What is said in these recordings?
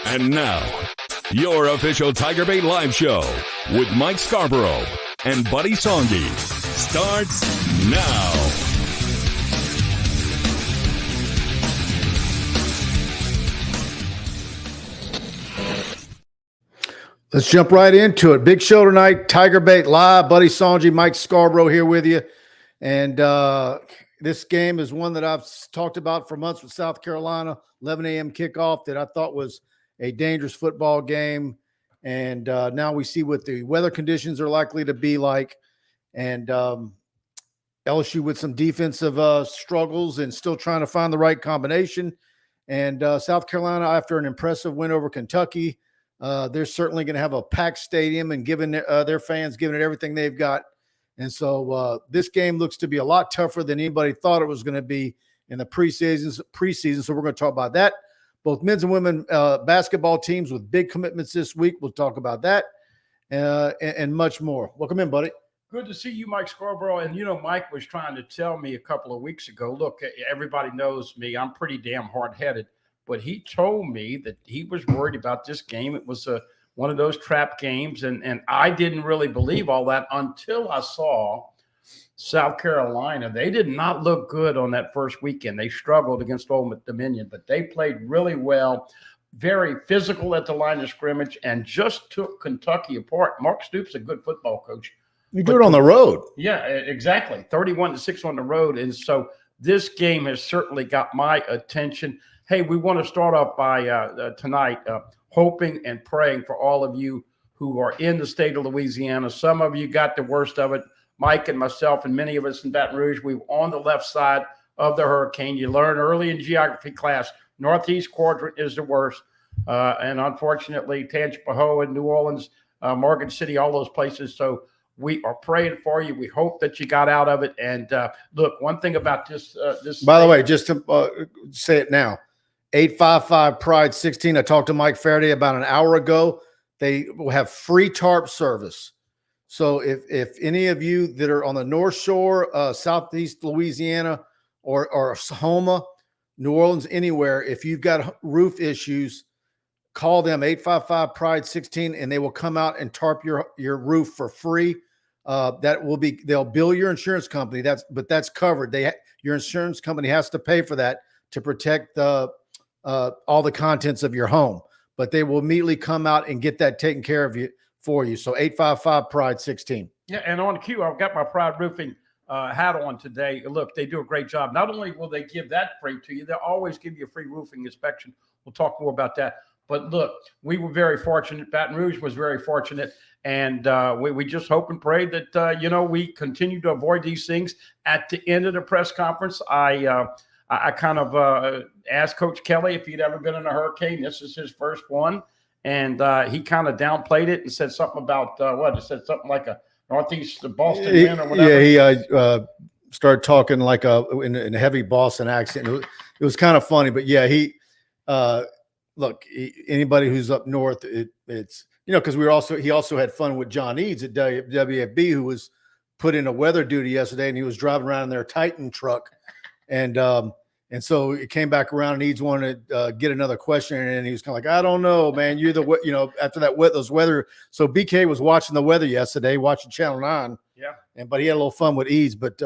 And now, your official TigerBait live show with Mike Scarborough and Buddy Songy starts now. Let's jump right into it. Big show tonight. TigerBait live. Buddy Songy, Mike Scarborough here with you. And this game is one that I've talked about for months with South Carolina. 11 a.m. kickoff that I thought was a dangerous football game. And now we see what the weather conditions are likely to be like. And LSU with some defensive struggles and still trying to find the right combination. And South Carolina, after an impressive win over Kentucky, they're certainly going to have a packed stadium and giving their fans giving it everything they've got. And so this game looks to be a lot tougher than anybody thought it was going to be in the preseason. So we're going to talk about that. Both men's and women basketball teams with big commitments this week. We'll talk about that and much more. Welcome in, buddy. Good to see you, Mike Scarborough. And, you know, Mike was trying to tell me a couple of weeks ago, look, everybody knows me. I'm pretty damn hard-headed. But he told me that he was worried about this game. It was one of those trap games, and I didn't really believe all that until I saw South Carolina. They did not look good on that first weekend. They struggled against Old Dominion, but they played really well, very physical at the line of scrimmage, and just took Kentucky apart. Mark Stoops, a good football coach. You do it on the road. Yeah, exactly. 31-6 on the road. And so this game has certainly got my attention. Hey, we want to start off by tonight hoping and praying for all of you who are in the state of Louisiana. Some of you got the worst of it. Mike and myself and many of us in Baton Rouge, we were on the left side of the hurricane. You learn early in geography class, northeast quadrant is the worst. And unfortunately, Tangipahoa, New Orleans, Morgan City, all those places. So we are praying for you. We hope that you got out of it. And look, one thing about this. By the way, just to say it now. 855-PRIDE-16. I talked to Mike Faraday about an hour ago. They will have free tarp service. So if any of you that are on the North Shore, Southeast Louisiana, or Houma, New Orleans, anywhere, if you've got roof issues, call them 855-PRIDE-16, and they will come out and tarp your roof for free. They'll bill your insurance company. That's covered. Your insurance company has to pay for that to protect all the contents of your home, but they will immediately come out and get that taken care of for you. So 855-PRIDE-16. Yeah, and on cue, I've got my Pride Roofing hat on today. Look, they do a great job. Not only will they give that free to you, they'll always give you a free roofing inspection. We'll talk more about that. But look, we were very fortunate. Baton Rouge was very fortunate. And we just hope and pray that, we continue to avoid these things. At the end of the press conference, I kind of asked Coach Kelly if he'd ever been in a hurricane. This is his first one. And he kind of downplayed it and said something about It said something like a northeast Boston wind or whatever. Yeah, he started talking like in a heavy Boston accent. It was kind of funny, but yeah, anybody who's up north, it's because he also had fun with John Eads at WFB, who was put in a weather duty yesterday, and he was driving around in their Titan truck. And so it came back around, and Eads wanted to get another question, and he was kind of like, I don't know, man. You're after those weather. So BK was watching the weather yesterday, watching Channel 9. Yeah. But he had a little fun with Eads. But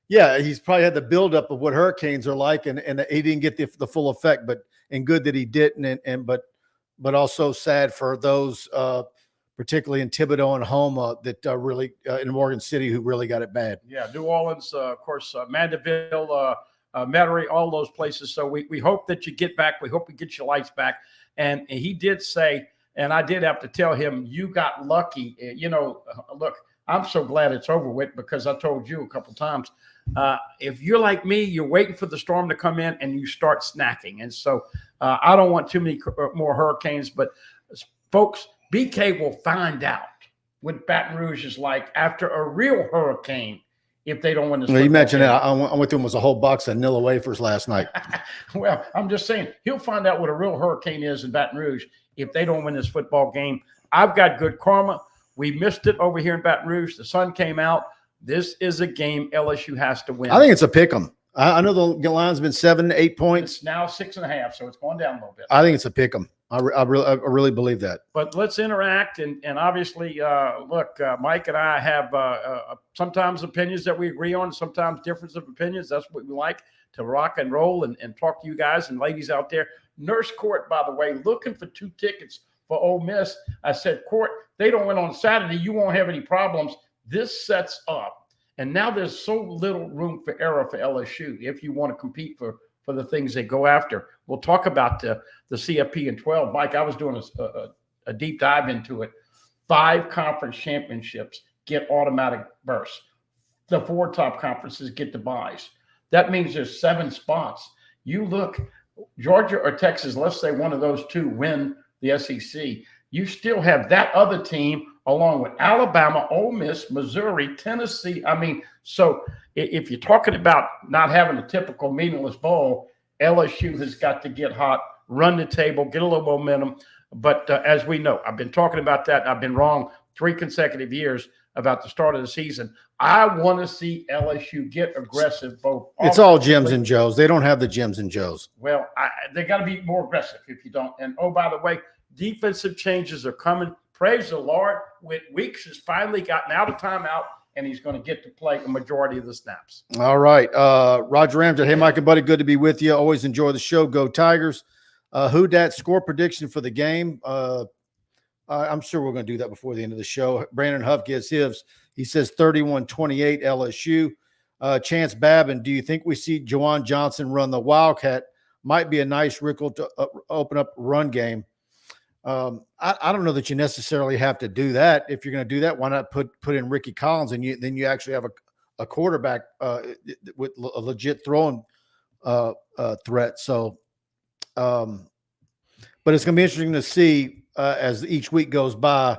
he's probably had the buildup of what hurricanes are like, and he didn't get the full effect. And good that he didn't. But also sad for those, particularly in Thibodeau and Houma, that really in Morgan City, who really got it bad. Yeah, New Orleans, of course, Mandeville, Metairie, all those places. So we hope that you get back. We hope we get your lights back. And he did say, and I did have to tell him, you got lucky. Look, I'm so glad it's over with, because I told you a couple times, if you're like me, you're waiting for the storm to come in and you start snacking. And so I don't want too many more hurricanes, but folks, BK will find out what Baton Rouge is like after a real hurricane if they don't win this. Well, you mentioned that. I went through him was a whole box of Nilla wafers last night. Well, I'm just saying, he'll find out what a real hurricane is in Baton Rouge if they don't win this football game. I've got good karma. We missed it over here in Baton Rouge. The sun came out. This is a game LSU has to win. I think it's a pick 'em. I know the line's been 7 to 8 points. It's now 6.5, so it's going down a little bit. I think it's a pick 'em. I really believe that. But let's interact, and obviously, look, Mike and I have sometimes opinions that we agree on, sometimes difference of opinions. That's what we like, to rock and roll and talk to you guys and ladies out there. Nurse Court, by the way, looking for 2 tickets for Ole Miss. I said, Court, they don't win on Saturday. You won't have any problems. This sets up, and now there's so little room for error for LSU if you want to compete for the things they go after. We'll talk about the CFP in 12. Mike, I was doing a deep dive into it. 5 conference championships get automatic berths. The 4 top conferences get the buys. That means there's 7 spots. You look, Georgia or Texas, let's say one of those 2 win the SEC. You still have that other team along with Alabama, Ole Miss, Missouri, Tennessee. I mean, so if you're talking about not having a typical meaningless bowl, LSU has got to get hot, run the table, get a little momentum. But as we know, I've been talking about that. I've been wrong 3 consecutive years about the start of the season. I want to see LSU get aggressive. Both. It's all Jims and Joes. They don't have the Jims and Joes. Well, they got to be more aggressive if you don't. And, oh, by the way, defensive changes are coming. Praise the Lord. Weeks has finally gotten out of timeout, and he's going to get to play a majority of the snaps. All right. Roger Ramsey. Hey, Mike and Buddy, good to be with you. Always enjoy the show. Go Tigers. Who dat score prediction for the game? I'm sure we're going to do that before the end of the show. Brandon Huff gives his. He says 31-28 LSU. Chance Babin, do you think we see Juwan Johnson run the Wildcat? Might be a nice wrinkle to open up run game. I don't know that you necessarily have to do that. If you're going to do that, why not put in Ricky Collins, and then you actually have a quarterback with a legit throwing threat. So, but it's going to be interesting to see as each week goes by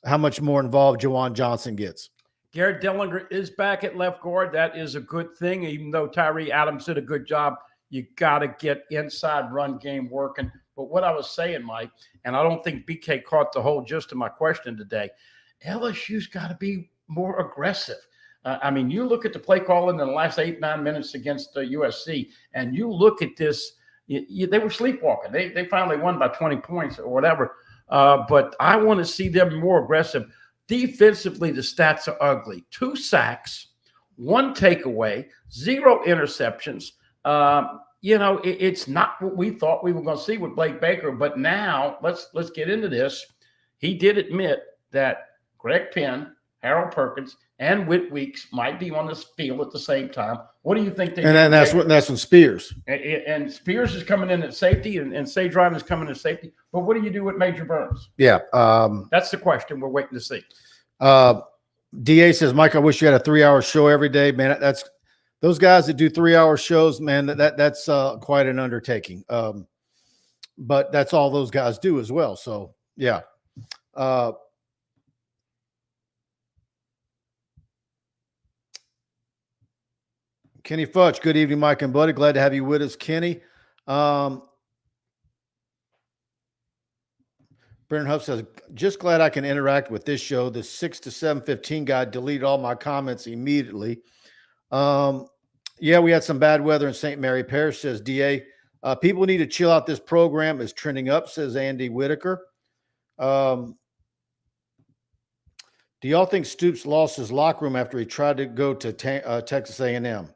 how much more involved Juwan Johnson gets. Garrett Dillinger is back at left guard. That is a good thing, even though Tyree Adams did a good job. You got to get inside run game working. But what I was saying, Mike, and I don't think BK caught the whole gist of my question today, LSU's got to be more aggressive. I mean, you look at the play calling in the last 8-9 minutes against USC, and you look at this, they were sleepwalking. They finally won by 20 points or whatever. But I want to see them more aggressive. Defensively, the stats are ugly. 2 sacks, 1 takeaway, 0 interceptions. It's not what we thought we were going to see with Blake Baker. But now let's get into this. He did admit that Greg Penn, Harold Perkins, and Whit Weeks might be on the field at the same time. What do you think? That's when Spears. And Spears is coming in at safety, and Sage Ryan is coming in at safety. But what do you do with Major Burns? Yeah. That's the question we're waiting to see. DA says, Mike, I wish you had a 3-hour show every day. Man, that's those guys that do 3-hour shows, man, that's quite an undertaking. But that's all those guys do as well. So, yeah. Kenny Futch, good evening, Mike and Buddy. Glad to have you with us, Kenny. Brennan Huff says, just glad I can interact with this show. The 6 to 7:15 guy deleted all my comments immediately. Yeah, we had some bad weather in St. Mary Parish, says DA. People need to chill out. This program is trending up, says Andy Whitaker. Do y'all think Stoops lost his locker room after he tried to go to Texas A&M?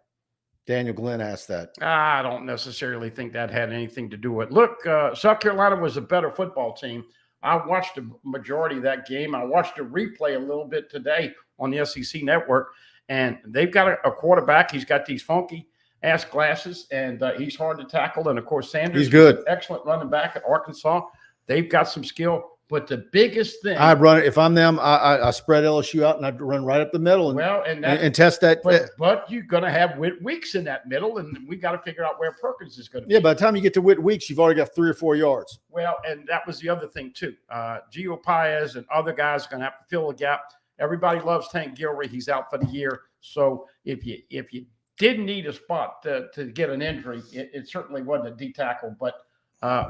Daniel Glenn asked that. I don't necessarily think that had anything to do with it. Look, South Carolina was a better football team. I watched the majority of that game. I watched a replay a little bit today on the SEC network, and they've got a quarterback. He's got these funky-ass glasses, and he's hard to tackle. And, of course, Sanders, he's good. Excellent running back at Arkansas. They've got some skill. But the biggest thing, I run it. If I'm them, I spread LSU out and I run right up the middle and test that. But you're going to have Whit Weeks in that middle, and we got to figure out where Perkins is going to be. Yeah, by the time you get to Whit Weeks, you've already got 3 or 4 yards. Well, and that was the other thing too. Gio Paez and other guys are going to have to fill the gap. Everybody loves Tank Gilroy. He's out for the year. So if you didn't need a spot to get an injury, it certainly wasn't a D tackle, but.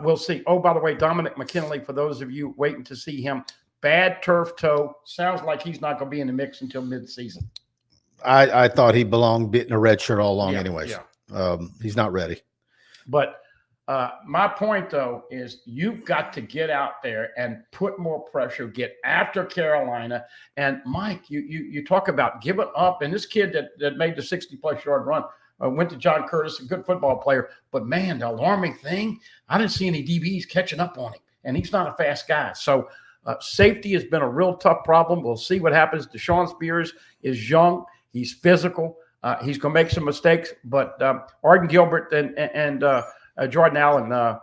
We'll see. Oh, by the way, Dominic McKinley, for those of you waiting to see him, bad turf toe. Sounds like he's not going to be in the mix until midseason. I thought he belonged in a red shirt all along anyways. Yeah. He's not ready. But my point, though, is you've got to get out there and put more pressure, get after Carolina. And, Mike, you talk about giving up. And this kid that made the 60-plus yard run went to John Curtis, a good football player. But, man, the alarming thing, I didn't see any DBs catching up on him. And he's not a fast guy. So safety has been a real tough problem. We'll see what happens. Deshaun Spears is young. He's physical. He's going to make some mistakes. But Arden Gilbert and Jordan Allen,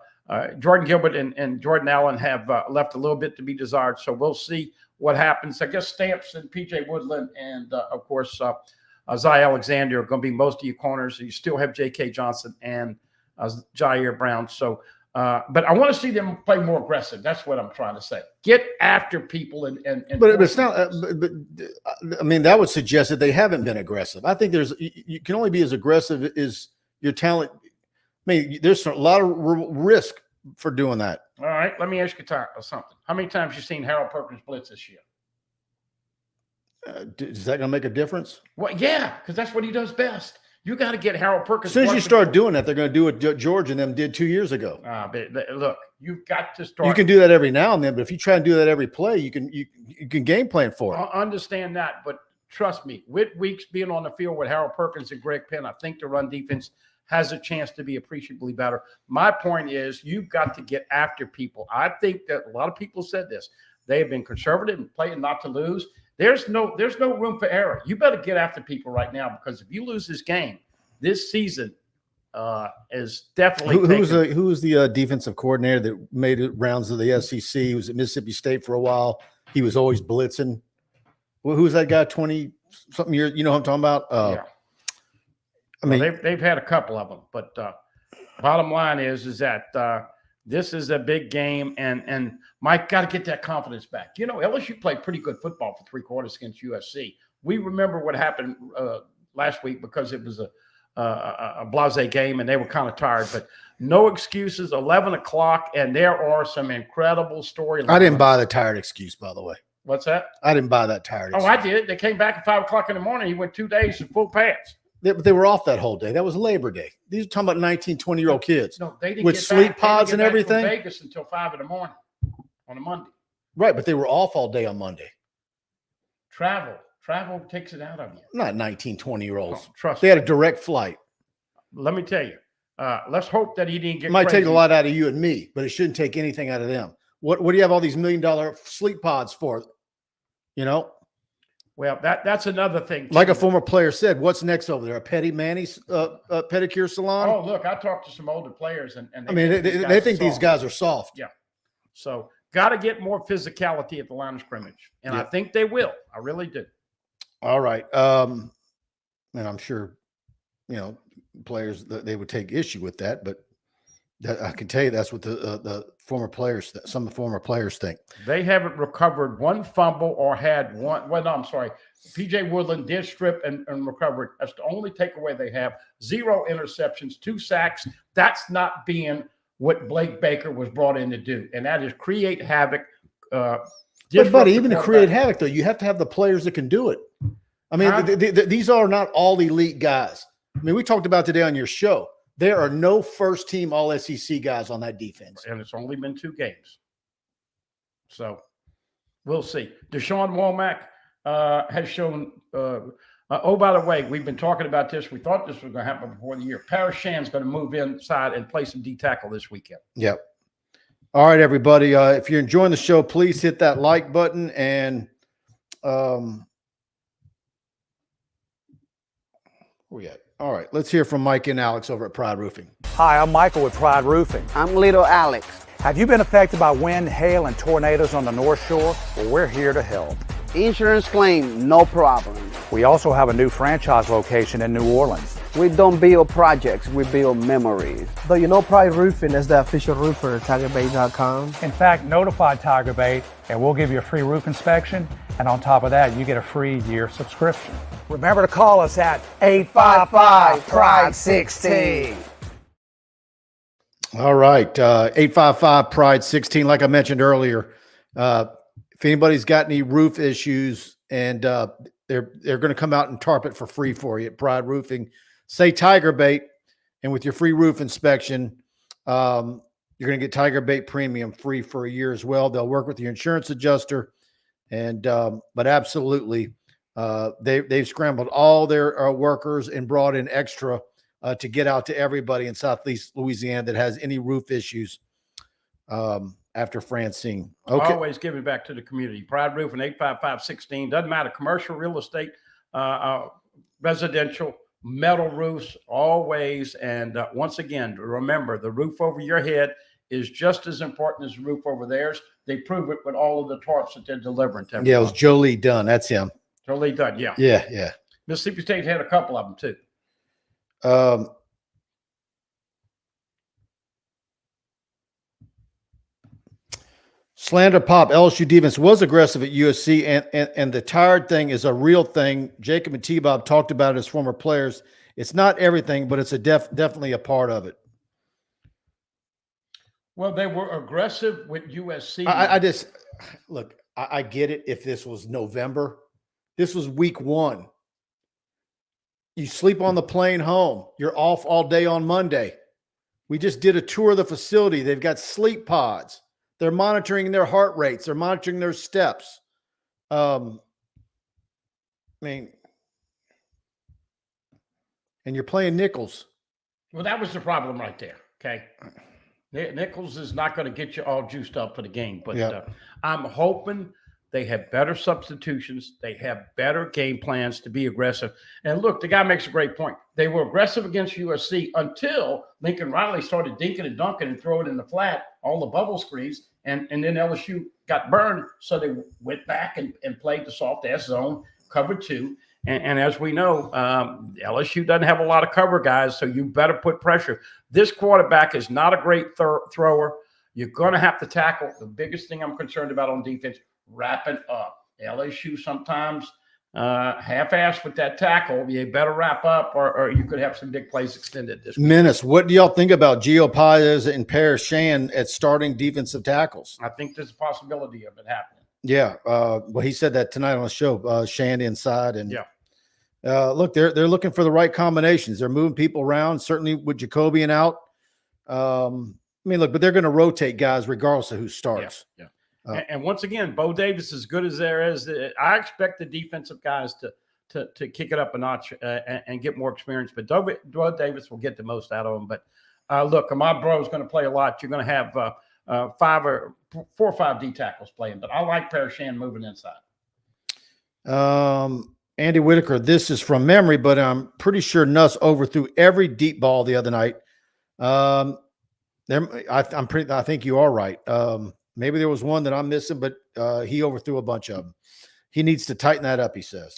Jordan Gilbert and Jordan Allen have left a little bit to be desired. So we'll see what happens. I guess Stamps and P.J. Woodland and, of course, Zay Alexander are going to be most of your corners. You still have J.K. Johnson and Jair Brown. So, but I want to see them play more aggressive. That's what I'm trying to say. Get after people but it's not. But I mean, that would suggest that they haven't been aggressive. I think you can only be as aggressive as your talent. I mean, there's a lot of risk for doing that. All right, let me ask you something. How many times you seen Harold Perkins blitz this year? Is that going to make a difference? Well, yeah, because that's what he does best. You got to get Harold Perkins. As soon as you start doing that, they're going to do what George and them did 2 years ago. But look, you've got to start. You can do that every now and then, but if you try and do that every play, you can game plan for it. I understand that, but trust me, with Weeks being on the field with Harold Perkins and Greg Penn, I think the run defense has a chance to be appreciably better. My point is you've got to get after people. I think that a lot of people said this. They have been conservative and playing not to lose. There's no room for error. You better get after people right now, because if you lose this game, this season is definitely who was the defensive coordinator that made it rounds of the SEC? He was at Mississippi State for a while. He was always blitzing. Well, who's that guy? 20-something years. You know what I'm talking about? Yeah. I mean, they've had a couple of them, but bottom line is that this is a big game, and Mike got to get that confidence back. You know, LSU played pretty good football for 3 quarters against USC. We remember what happened last week because it was a blasé game, and they were kind of tired. But no excuses. 11 o'clock, and there are some incredible storylines. I didn't buy the tired excuse, by the way. What's that? I didn't buy that tired excuse. Oh, I did. They came back at 5 o'clock in the morning. He went 2 days in full pants. They were off that whole day. That was Labor Day. These are talking about 19, 20-year-old kids. No, they didn't with get sleep back. pods and everything. Vegas until 5 in the morning on a Monday. Right, but they were off all day on Monday. Travel takes it out of you. Not 19, 20-year-olds. No, trust they me. had a direct flight. Let me tell you. Let's hope that he didn't get. It might crazy. take a lot out of you and me, but it shouldn't take anything out of them. What do you have all these $1 million sleep pods for? You know. Well, that's another thing. Too. Like a former player said, what's next over there? A Petty Manny's pedicure salon? Oh, look, I talked to some older players, and they think these guys are soft. Yeah. So got to get more physicality at the line of scrimmage, and I think they will. I really do. All right, and I'm sure, players they would take issue with that, but I can tell you that's what the former players, some of the former players think. They haven't recovered one fumble or had one. Well, no, I'm sorry. P.J. Woodland did strip and recovered. That's the only takeaway they have. 0 interceptions, 2 sacks. That's not being what Blake Baker was brought in to do, and that is create havoc. But, buddy, even to create havoc, though, you have to have the players that can do it. I mean, these are not all elite guys. I mean, we talked about today on your show. There are no first-team All-SEC guys on that defense. And it's only been 2 games. So we'll see. Deshaun Womack has shown oh, by the way, we've been talking about this. We thought this was going to happen before the year. Paris Shan's going to move inside and play some D-tackle this weekend. Yep. All right, everybody. If you're enjoying the show, please hit that like button. And where we at? All right, let's hear from Mike and Alex over at Pride Roofing. Hi, I'm Michael with Pride Roofing. I'm Little Alex. Have you been affected by wind, hail, and tornadoes on the North Shore? Well, we're here to help. Insurance claim, no problem. We also have a new franchise location in New Orleans. We don't build projects, we build memories. Though you know Pride Roofing is the official roofer of TigerBait.com. In fact, notify TigerBait and we'll give you a free roof inspection. And on top of that, you get a free year subscription. Remember to call us at 855-PRIDE-16. All right, 855-PRIDE-16. Like I mentioned earlier, if anybody's got any roof issues and they're going to come out and tarp it for free for you at Pride Roofing, say TigerBait, And with your free roof inspection, you're going to get TigerBait Premium free for a year as well. They'll work with your insurance adjuster. And but absolutely, they've scrambled all their workers and brought in extra to get out to everybody in Southeast Louisiana that has any roof issues after Francine. Okay. Always giving back to the community. Pride Roofing, 855-16. Doesn't matter, commercial, real estate, residential, metal roofs, always. And once again, remember, the roof over your head is just as important as the roof over theirs. They prove it with all of the tarps that they're delivering to everyone. Yeah, it was Jolie Dunn. That's him. Jolie Dunn, yeah. Yeah. Mississippi State had a couple of them, too. Slander Pop, LSU defense was aggressive at USC, and the tired thing is a real thing. Jacob and T-Bob talked about it as former players. It's not everything, but it's definitely a part of it. Well, they were aggressive with USC. I just look. I get it. If this was November, this was week 1. You sleep on the plane home. You're off all day on Monday. We just did a tour of the facility. They've got sleep pods. They're monitoring their heart rates. They're monitoring their steps. I mean, and you're playing Nichols. Well, that was the problem right there. Okay. Nichols is not going to get you all juiced up for the game, but I'm hoping they have better substitutions. They have better game plans to be aggressive. And look, the guy makes a great point. They were aggressive against USC until Lincoln Riley started dinking and dunking and throwing it in the flat, all the bubble screens, and then LSU got burned. So they went back and played the soft-ass zone, covered 2. And as we know, LSU doesn't have a lot of cover guys, so you better put pressure. This quarterback is not a great thrower. You're going to have to tackle. The biggest thing I'm concerned about on defense, wrapping up. LSU sometimes half-assed with that tackle. You better wrap up, or you could have some big plays extended this week. Menace, what do y'all think about Gio Paez and Paris Shan at starting defensive tackles? I think there's a possibility of it happening. Yeah, well, he said that tonight on the show. Shan inside, and look, they're looking for the right combinations. They're moving people around. Certainly with Jacobian out. I mean, look, but they're going to rotate guys regardless of who starts. Yeah. And once again, Bo Davis, as good as there is, I expect the defensive guys to kick it up a notch and get more experience. But Bo Davis will get the most out of them. But look, Ahmad Bro is going to play a lot. You're going to have 4 or 5 D tackles playing. But I like Parashan moving inside. Andy Whitaker, this is from memory, but I'm pretty sure Nuss overthrew every deep ball the other night. I think you are right. Maybe there was one that I'm missing, but he overthrew a bunch of them. He needs to tighten that up, he says.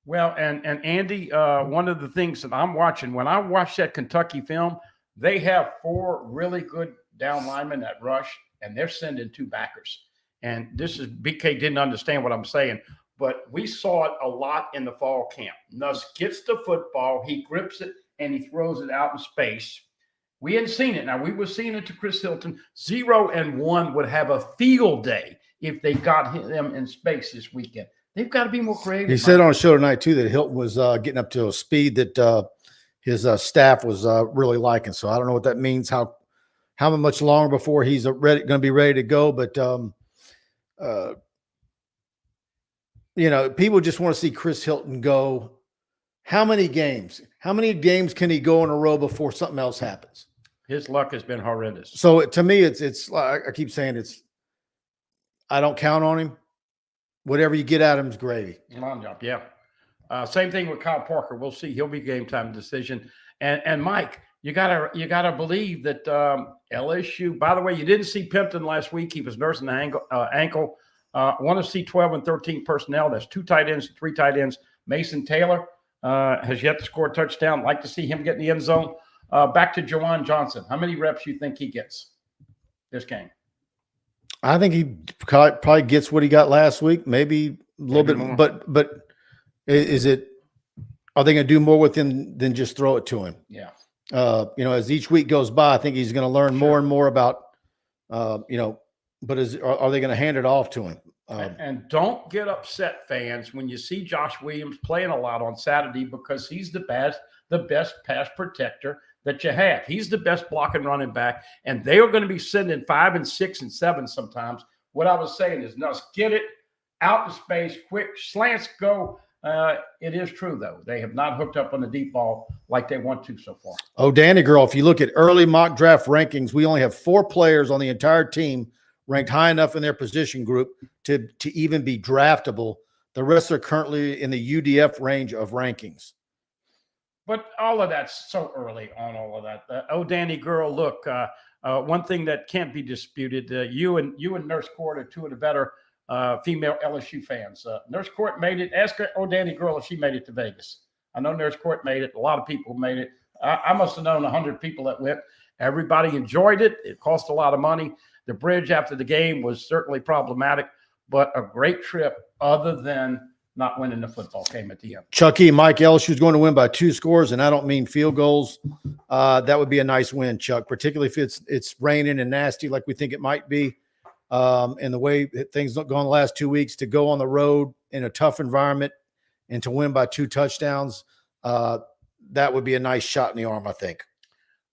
Well, and Andy, one of the things that I'm watching, when I watch that Kentucky film, they have 4 really good down linemen that rush, and they're sending 2 backers. And this is BK didn't understand what I'm saying, but we saw it a lot in the fall camp. Nuss gets the football, he grips it, and he throws it out in space. We hadn't seen it. Now, we were seeing it to Chris Hilton. 0 and 1 would have a field day if they got them in space this weekend. They've got to be more creative. He said on a show tonight, too, that Hilton was getting up to a speed that his staff was really liking. So I don't know what that means, how much longer before he's going to be ready to go. But, people just want to see Chris Hilton go. How many games? How many games can he go in a row before something else happens? His luck has been horrendous. So to me, it's like I keep saying, I don't count on him. Whatever you get at him is gravy. Line job, yeah. Same thing with Kyle Parker. We'll see. He'll be game time decision. And Mike, you gotta believe that LSU. By the way, you didn't see Pimpton last week. He was nursing the ankle. Want to see 12 and 13 personnel. That's 2 tight ends, 3 tight ends. Mason Taylor has yet to score a touchdown. Like to see him get in the end zone. Back to Jawan Johnson. How many reps you think he gets this game? I think he probably gets what he got last week, maybe a little bit more. But are they going to do more with him than just throw it to him? Yeah. As each week goes by, I think he's going to learn more and more about, but are they going to hand it off to him? And don't get upset, fans, when you see Josh Williams playing a lot on Saturday, because he's the best pass protector that you have. He's the best blocking running back, and they are going to be sending 5 and 6 and 7 sometimes. What I was saying is, just get it out in space, quick slants go. It is true, though. They have not hooked up on the deep ball like they want to so far. Oh, Danny girl, if you look at early mock draft rankings, we only have 4 players on the entire team ranked high enough in their position group to even be draftable. The rest are currently in the UDF range of rankings. But all of that's so early on all of that. Danny girl, look, one thing that can't be disputed, you and Nurse Court are 2 of the better female LSU fans. Nurse Court made it. Ask her, Danny girl, if she made it to Vegas. I know Nurse Court made it. A lot of people made it. I must have known 100 people that went. Everybody enjoyed it. It cost a lot of money. The bridge after the game was certainly problematic, but a great trip other than not winning the football game at the end. Chucky, Mike, LSU is going to win by 2 scores, and I don't mean field goals. That would be a nice win, Chuck, particularly if it's raining and nasty like we think it might be. And the way things have gone the last 2 weeks, to go on the road in a tough environment and to win by 2 touchdowns, that would be a nice shot in the arm, I think.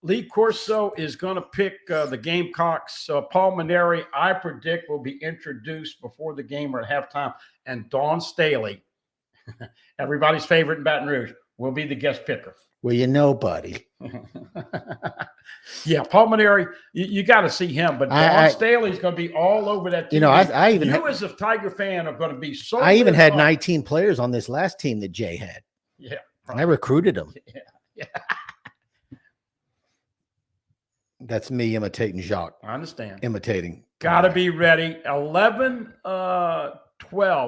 Lee Corso is going to pick the Gamecocks. Paul Maneri, I predict, will be introduced before the game or at halftime. And Dawn Staley, everybody's favorite in Baton Rouge, will be the guest picker. Well, you know, buddy. Yeah, Paul Maneri, you got to see him. But Dawn Staley's going to be all over that team. You know, I even as a Tiger fan, are going to be so. I even had 19 players on this last team that Jay had. Yeah, I recruited them. Yeah. That's me imitating Jacques. I understand. Imitating. Got to be ready. 11-12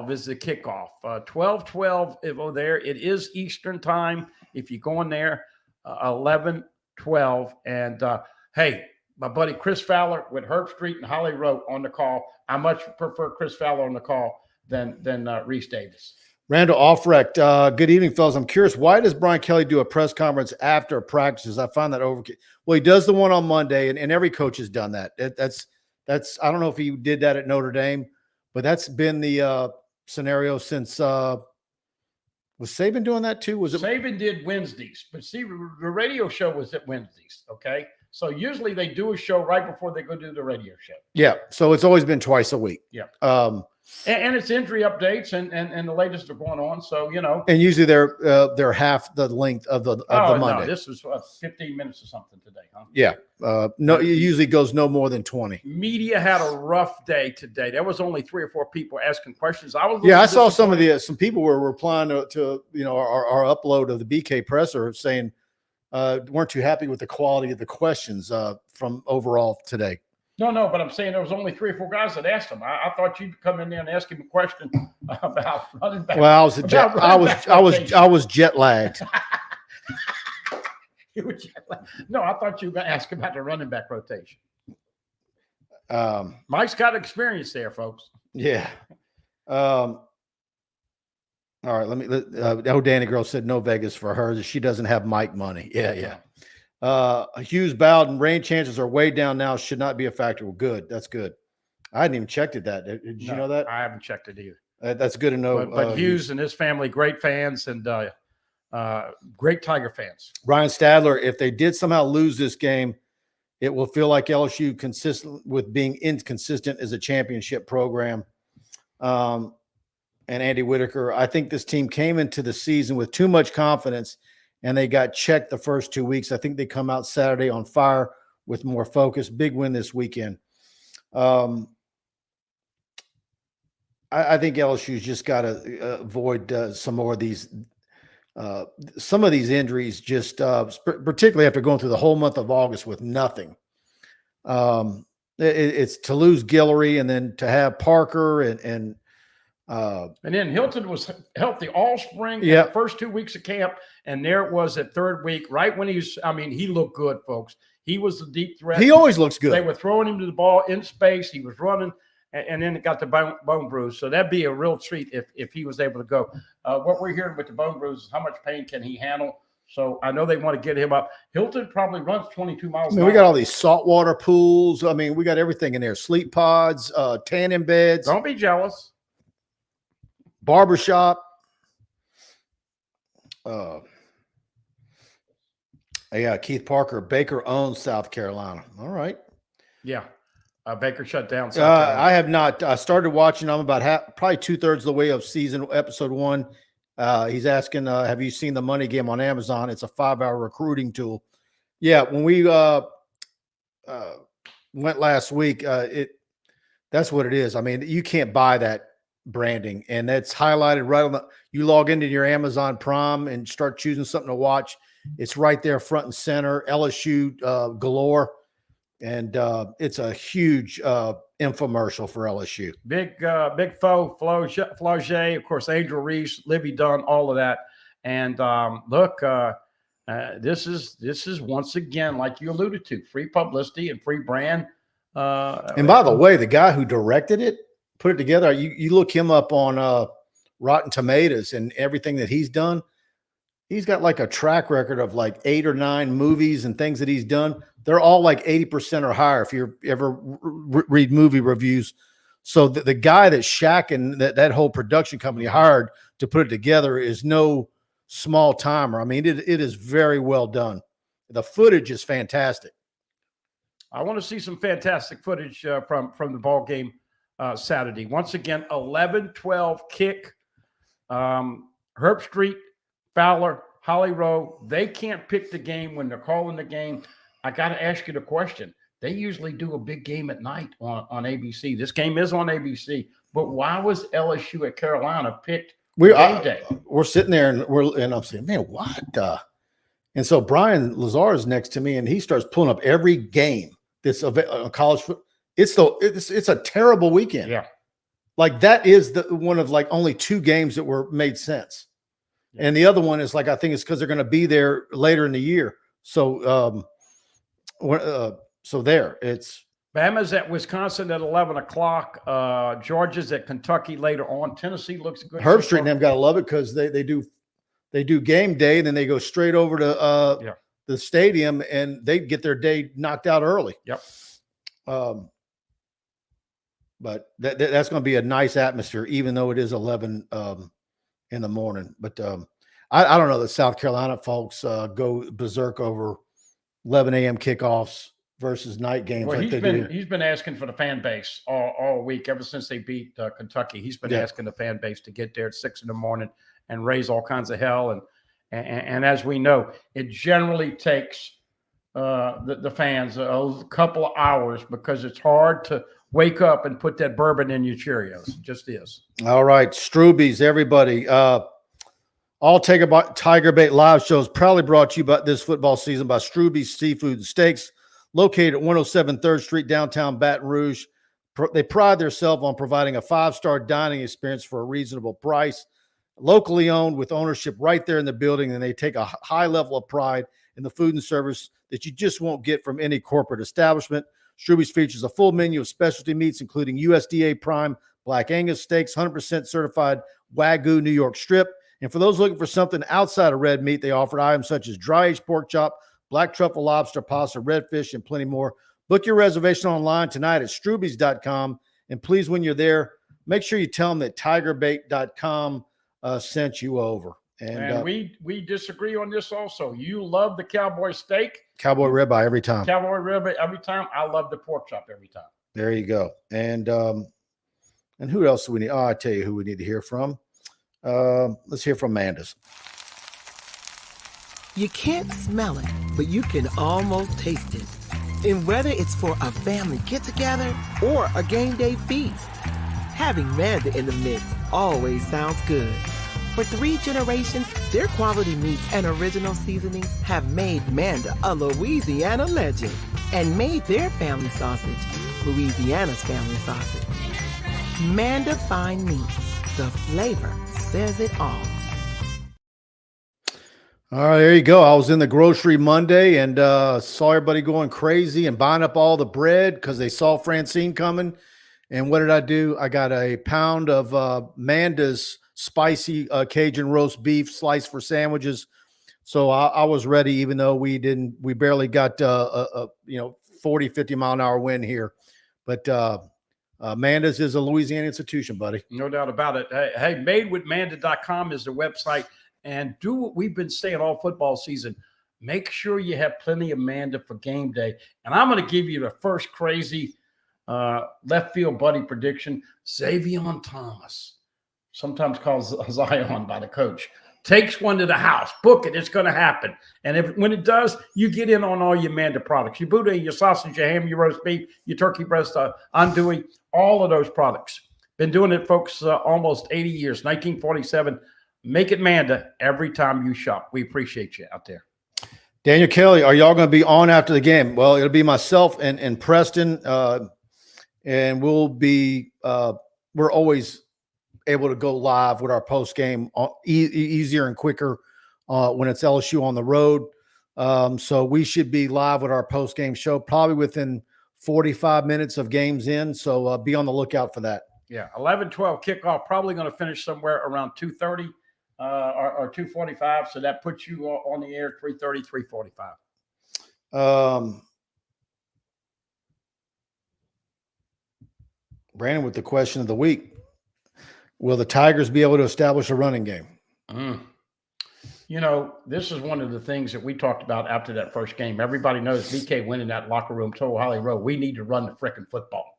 is the kickoff. 12-12 over there. It is Eastern time. If you go in there, 11-12. And, hey, my buddy Chris Fowler with Herb Street and Holly Rowe on the call. I much prefer Chris Fowler on the call than Reese Davis. Randall Offrecht, good evening, fellas. I'm curious, why does Brian Kelly do a press conference after practices? I find that overkill. Well, he does the one on Monday, and every coach has done that. That's I don't know if he did that at Notre Dame, but that's been the scenario since was Saban doing that too? Was it Saban did Wednesdays, but see, the radio show was at Wednesdays, okay? So usually they do a show right before they go do the radio show. Yeah, so it's always been twice a week. Yeah. And it's injury updates and the latest are going on. So, you know. And usually they're half the length of the Monday. No, this was 15 minutes or something today, huh? Yeah. No, it usually goes no more than 20. Media had a rough day today. There was only 3 or 4 people asking questions. I saw some people were replying to our upload of the BK presser saying weren't too happy with the quality of the questions from overall today. No, but I'm saying there was only 3 or 4 guys that asked him. I thought you'd come in there and ask him a question about running back. Well, I was jet lagged. No, I thought you were going to ask about the running back rotation. Mike's got experience there, folks. Yeah. All right. Danny girl said no Vegas for her. She doesn't have Mike money. Yeah. Hughes Bowden, rain chances are way down now. Should not be a factor. Well, good. That's good. I hadn't even checked that. Did you know that? I haven't checked it either. That's good to know. But Hughes and his family, great fans and great Tiger fans. Ryan Stadler, if they did somehow lose this game, it will feel like LSU consistent with being inconsistent as a championship program. And Andy Whitaker, I think this team came into the season with too much confidence and they got checked the first 2 weeks. I think they come out Saturday on fire with more focus. Big win this weekend. I think LSU's just got to avoid some of these injuries, just particularly after going through the whole month of August with nothing. It's to lose Guillory and then to have Parker and then Hilton was healthy all spring. The first 2 weeks of camp, and there it was at third week, right when he looked good, folks. He was the deep threat. He always looks good. They were throwing him to the ball in space. He was running, and then it got the bone bruise. So that'd be a real treat if he was able to go. What we're hearing with the bone bruise is how much pain can he handle. So I know they want to get him up. Hilton probably runs 22 miles an hour. We got all these saltwater pools. I mean, we got everything in there. Sleep pods, tanning beds. Don't be jealous. Barbershop. Yeah, Keith Parker. Baker owns South Carolina. All right. Yeah. Baker shut down South Carolina. I have not. I started watching. I'm about probably 2/3 of the way of episode 1. He's asking, have you seen The Money Game on Amazon? It's a 5-hour recruiting tool. Yeah, when we went last week, that's what it is. I mean, you can't buy that branding, and that's highlighted right on the. You log into your Amazon Prime and start choosing something to watch. It's right there, front and center. LSU galore. And it's a huge infomercial for LSU. Big Faux, Flauget, of course, Angel Reese, Livy Dunn, all of that. And look, this is once again, like you alluded to, free publicity and free brand. And by the way, the guy who directed it, put it together, you look him up on Rotten Tomatoes and everything that he's done. He's got like a track record of like 8 or 9 movies and things that he's done. They're all like 80% or higher if you ever read movie reviews. So the guy that Shaq and that whole production company hired to put it together is no small timer. I mean, it is very well done. The footage is fantastic. I want to see some fantastic footage from the ball game Saturday. Once again, 11-12 kick. Herb Street, Fowler, Holly Rowe, they can't pick the game when they're calling the game. I got to ask you the question. They usually do a big game at night on ABC. This game is on ABC, but why was LSU at Carolina picked game day? We're sitting there and I'm saying, man, what? And so Brian Lazar is next to me, and he starts pulling up every game that's college football. It's a terrible weekend. Yeah, like that is one of like only 2 games that made sense. And the other one is like, I think it's because they're going to be there later in the year. So, so there it's Bama's at Wisconsin at 11 o'clock. Georgia's at Kentucky later on. Tennessee looks good. Herb Street and them got to love it because they do game day, and then they go straight over to the stadium, and they get their day knocked out early. Yep. But that's going to be a nice atmosphere, even though it is 11 in the morning. But I don't know that South Carolina folks go berserk over 11 a.m. kickoffs versus night games. Well, like he's been asking for the fan base all week, ever since they beat Kentucky. He's been asking the fan base to get there at 6 in the morning and raise all kinds of hell. And as we know, it generally takes the fans a couple of hours because it's hard to wake up and put that bourbon in your Cheerios. It just is. All right, Stroubies, everybody. All TigerBait live shows proudly brought to you by this football season by Stroube's Seafood and Steaks, located at 107 3rd Street, downtown Baton Rouge. They pride themselves on providing a 5-star dining experience for a reasonable price. Locally owned with ownership right there in the building, and they take a high level of pride in the food and service that you just won't get from any corporate establishment. Stroube's features a full menu of specialty meats, including USDA Prime Black Angus steaks, 100% certified Wagyu New York strip. And for those looking for something outside of red meat, they offer items such as dry-aged pork chop, black truffle lobster, pasta, redfish, and plenty more. Book your reservation online tonight at Stroubies.com. And please, when you're there, make sure you tell them that TigerBait.com sent you over. And we disagree on this also. You love the cowboy steak. Cowboy ribeye every time. Cowboy ribeye every time. I love the pork chop every time. There you go. And who else do we need? Oh, I tell you who we need to hear from. Let's hear from Amanda's. You can't smell it, but you can almost taste it. And whether it's for a family get-together or a game day feast, having Manda in the mix always sounds good. For 3 generations, their quality meats and original seasonings have made Manda a Louisiana legend and made their family sausage Louisiana's family sausage. Manda Fine Meats, the flavor says it all. All right, there you go. I was in the grocery Monday and saw everybody going crazy and buying up all the bread because they saw Francine coming. And what did I do? I got a pound of Manda's spicy Cajun roast beef sliced for sandwiches. So I was ready, even though we barely got a 40, 50 mile an hour wind here. But Manda's is a Louisiana institution, buddy. No doubt about it. Hey, madewithmanda.com is the website. And do what we've been saying all football season. make sure you have plenty of Manda for game day. And I'm going to give you the first crazy left field buddy prediction. Xavier Thomas, sometimes called Zion by the coach, takes one to the house. Book it. It's going to happen. And when it does, you get in on all your Manda products. Your Buddha, your sausage, your ham, your roast beef, your turkey breast, andouille, all of those products. Been doing it, folks, almost 80 years, 1947. Make it Manda every time you shop. We appreciate you out there. Daniel Kelly, are y'all going to be on after the game? Well, it'll be myself and Preston, and we'll be we're always able to go live with our post game easier and quicker when it's LSU on the road. So we should be live with our post game show probably within 45 minutes of games in. So be on the lookout for that. Yeah, 11-12 kickoff, probably going to finish somewhere around 2:30 or 2:45. So that puts you on the air 3:30, 3:45. Brandon with the question of the week. Will the Tigers be able to establish a running game? You know, this is one of the things that we talked about after that first game. Everybody knows BK went in that locker room, told Holly Rowe, we need to run the frickin' football.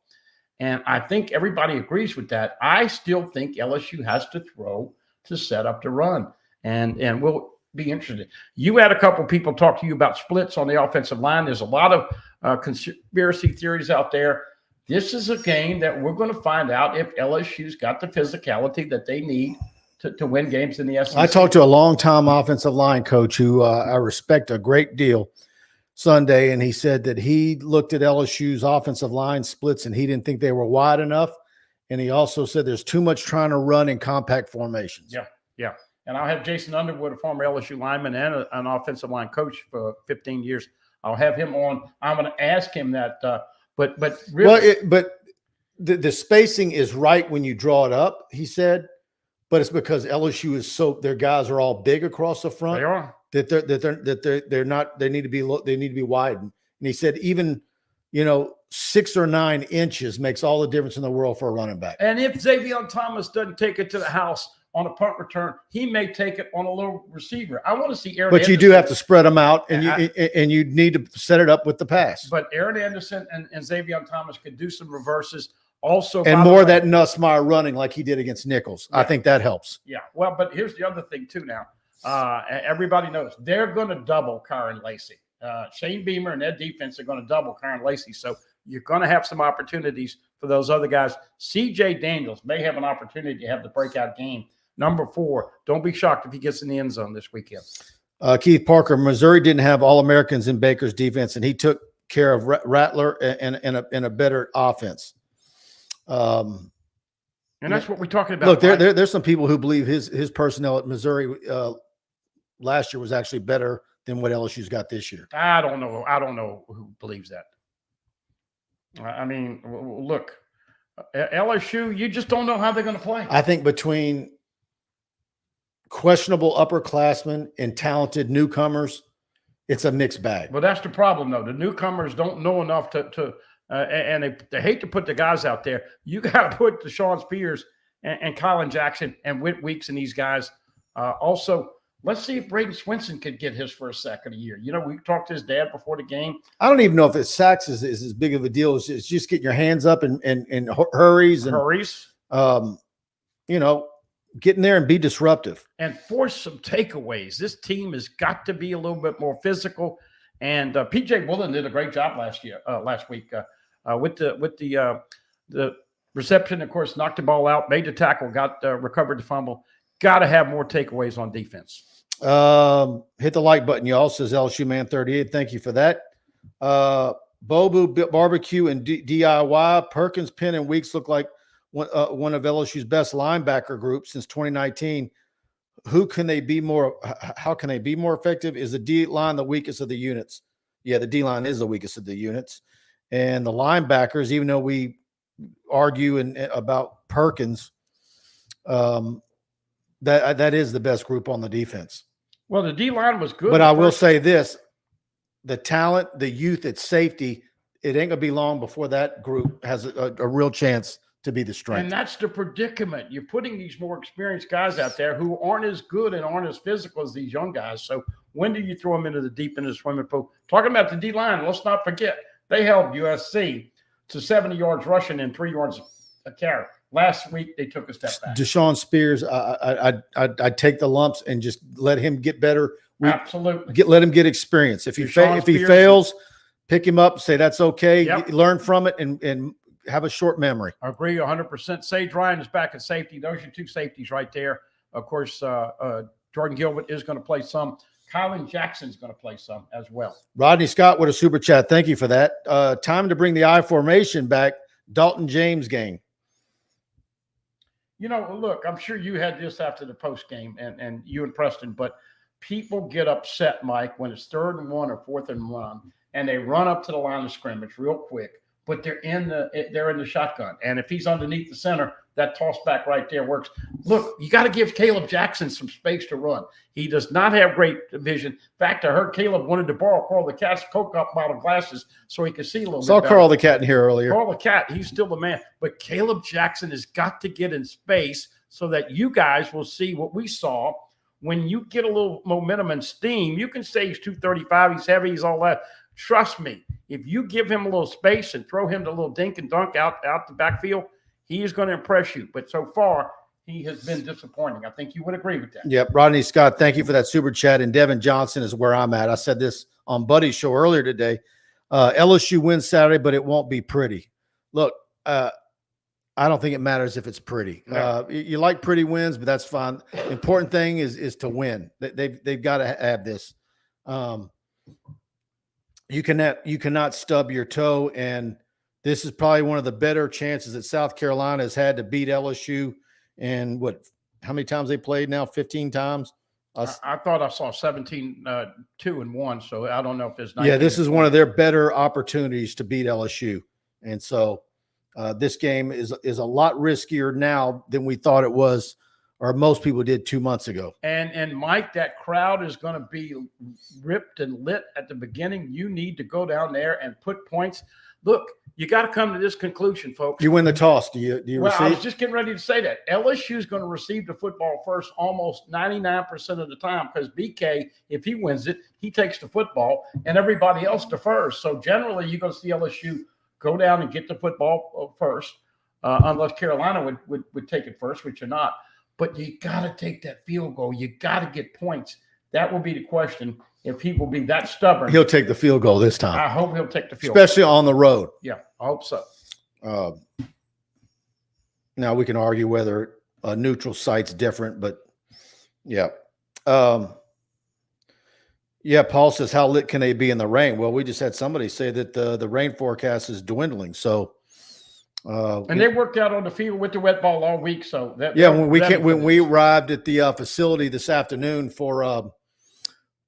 And I think everybody agrees with that. I still think LSU has to throw to set up the run. And we'll be interested. You had a couple people talk to you about splits on the offensive line. There's a lot of conspiracy theories out there. This is a game that we're going to find out if LSU's got the physicality that they need to win games in the SEC. I talked to a longtime offensive line coach who I respect a great deal Sunday, and he said that he looked at LSU's offensive line splits and he didn't think they were wide enough. And he also said there's too much trying to run in compact formations. Yeah. And I'll have Jason Underwood, a former LSU lineman and an offensive line coach for 15 years. I'll have him on. I'm going to ask him that. But really, the spacing is right when you draw it up, he said. But it's because LSU is their guys are all big across the front. They are. They're not. They need to be widened. And he said even 6 or 9 inches makes all the difference in the world for a running back. And if Xavier Thomas doesn't take it to the house on a punt return, he may take it on a little receiver. I want to see Aaron. But you do have to spread them out, and you need to set it up with the pass. But Aaron Anderson and Xavier Thomas could do some reverses. Also, and more of that Nussmeier running like he did against Nichols. Yeah. I think that helps. Yeah. Well, but here's the other thing too now. Everybody knows they're going to double Kyron Lacey. Shane Beamer and their defense are going to double Kyron Lacey. So you're going to have some opportunities for those other guys. CJ Daniels may have an opportunity to have the breakout game. Number 4, don't be shocked if he gets in the end zone this weekend. Keith Parker, Missouri didn't have All-Americans in Baker's defense, and he took care of Rattler and a better offense. And that's what we're talking about. Look, there's some people who believe his personnel at Missouri last year was actually better than what LSU's got this year. I don't know who believes that. I mean, look, LSU, you just don't know how they're going to play. I think between questionable upperclassmen and talented newcomers, it's a mixed bag. Well, that's the problem, though. The newcomers don't know enough and they hate to put the guys out there. You got to put the Sean Spears and Colin Jackson and Whit Weeks and these guys. Also, let's see if Braden Swinson could get his first sack of the year. We talked to his dad before the game. I don't even know if it's sacks is as big of a deal. It's just getting your hands up and hurries. Getting there and be disruptive. And force some takeaways. This team has got to be a little bit more physical. And P.J. Woolen did a great job last week with the reception. Of course, knocked the ball out, made the tackle, recovered the fumble. Got to have more takeaways on defense. Hit the like button, y'all, says LSU Man 38. Thank you for that. Bobu Barbecue and DIY. Perkins, Penn, and Weeks look like one of LSU's best linebacker groups since 2019. How can they be more effective? Is the D line the weakest of the units? Yeah, the D line is the weakest of the units. And the linebackers, even though we argue about Perkins, that is the best group on the defense. Well, the D line was good. But I will say this, the talent, the youth at safety, it ain't gonna be long before that group has a real chance to be the strength. And that's the predicament. You're putting these more experienced guys out there who aren't as good and aren't as physical as these young guys. So When do you throw them into the deep end of the swimming pool? Talking about the D-line, let's not forget, they held USC to 70 yards rushing and 3 yards a carry. Last week, they took a step back. Deshaun Spears, I'd take the lumps and just let him get better. Absolutely. Let him get experience. If he fails, pick him up, say that's okay. Yep. Learn from it and have a short memory. I agree 100%. Sage Ryan is back at safety. Those are your two safeties right there. Of course, Jordan Gilbert is going to play some. Kylan Jackson's going to play some as well. Rodney Scott with a super chat. Thank you for that. Time to bring the I formation back. Dalton James game. You know, look, I'm sure you had this after the post game, and you and Preston, but people get upset, Mike, when it's 3rd and 1 or 4th and 1, and they run up to the line of scrimmage real quick, but they're in the shotgun. And if he's underneath the center, that toss back right there works. Look, you got to give Caleb Jackson some space to run. He does not have great vision. In fact, I heard Caleb wanted to borrow Carl the Cat's Coke up bottle glasses so he could see a little bit better. Carl the Cat in here earlier. Carl the Cat, he's still the man. But Caleb Jackson has got to get in space so that you guys will see what we saw. When you get a little momentum and steam, you can say he's 235, he's heavy, he's all that. Trust me, if you give him a little space and throw him to a little dink and dunk out the backfield, he is going to impress you. But so far, he has been disappointing. I think you would agree with that. Yep. Rodney Scott, thank you for that super chat. And Devin Johnson is where I'm at. I said this on Buddy's show earlier today. LSU wins Saturday, but it won't be pretty. Look, I don't think it matters if it's pretty. No. You like pretty wins, but that's fine. The important thing is to win. They've got to have this. You cannot stub your toe, and this is probably one of the better chances that South Carolina has had to beat LSU. And how many times they played now? 15 times. I thought I saw 17, 2-1. So I don't know if there's 19. Yeah, this is one of their better opportunities to beat LSU, and so this game is a lot riskier now than we thought it was, or most people did 2 months ago. And Mike, that crowd is going to be ripped and lit at the beginning. You need to go down there and put points. Look, you got to come to this conclusion, folks. You win the toss. Do you well, receive? I was just getting ready to say that. LSU is going to receive the football first almost 99% of the time because BK, if he wins it, he takes the football and everybody else defers. So generally, you're going to see LSU go down and get the football first, unless Carolina would take it first, which you're not. But you got to take that field goal. You got to get points. That will be the question. If he will be that stubborn, He'll take the field goal this time. I hope he'll take the field especially on the road. Yeah, I hope so. Now we can argue whether a neutral site's different, but yeah. Yeah, Paul says, how lit can they be in the rain? Well, we just had somebody say that the rain forecast is dwindling. So, and they worked out on the field with the wet ball all week. So when we arrived at the facility this afternoon for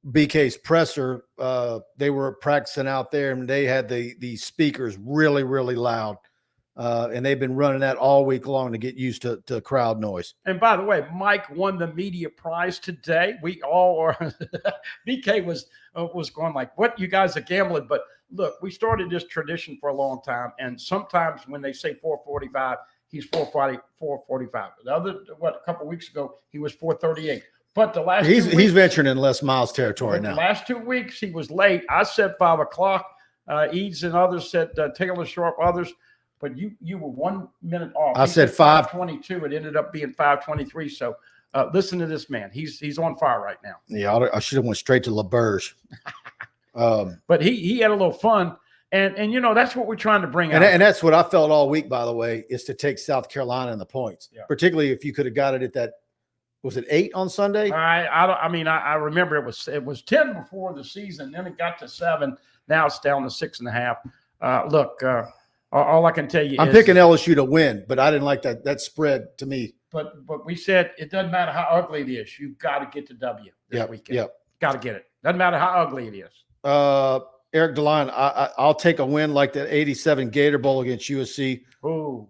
BK's presser, they were practicing out there, and they had the speakers really, really loud. And they've been running that all week long to get used to crowd noise. And by the way, Mike won the media prize today. We all are. BK was going like, what, you guys are gambling? But look, we started this tradition for a long time. And sometimes when they say 445, he's 445. The other, a couple of weeks ago, he was 438. But the last he's venturing in Les Miles territory now. The last 2 weeks, he was late. I said 5 o'clock. Eads and others said Taylor Sharp, others. But you were 1 minute off. I said 5:22. It ended up being 5:23. So listen to this man. He's on fire right now. Yeah, I should have went straight to LaBerge. But he had a little fun. And that's what we're trying to bring out. And that's what I felt all week, by the way, is to take South Carolina in the points. Yeah. Particularly if you could have got it at that. Was it 8 on Sunday? I remember it was 10 before the season. Then it got to 7. Now it's down to 6.5. Look, all I can tell you I'm picking LSU to win, but I didn't like that spread to me. But we said it doesn't matter how ugly it is. You've got to get the W this weekend. Yep. Got to get it. Doesn't matter how ugly it is. Eric DeLine, I'll take a win like that 87 Gator Bowl against USC. Ooh.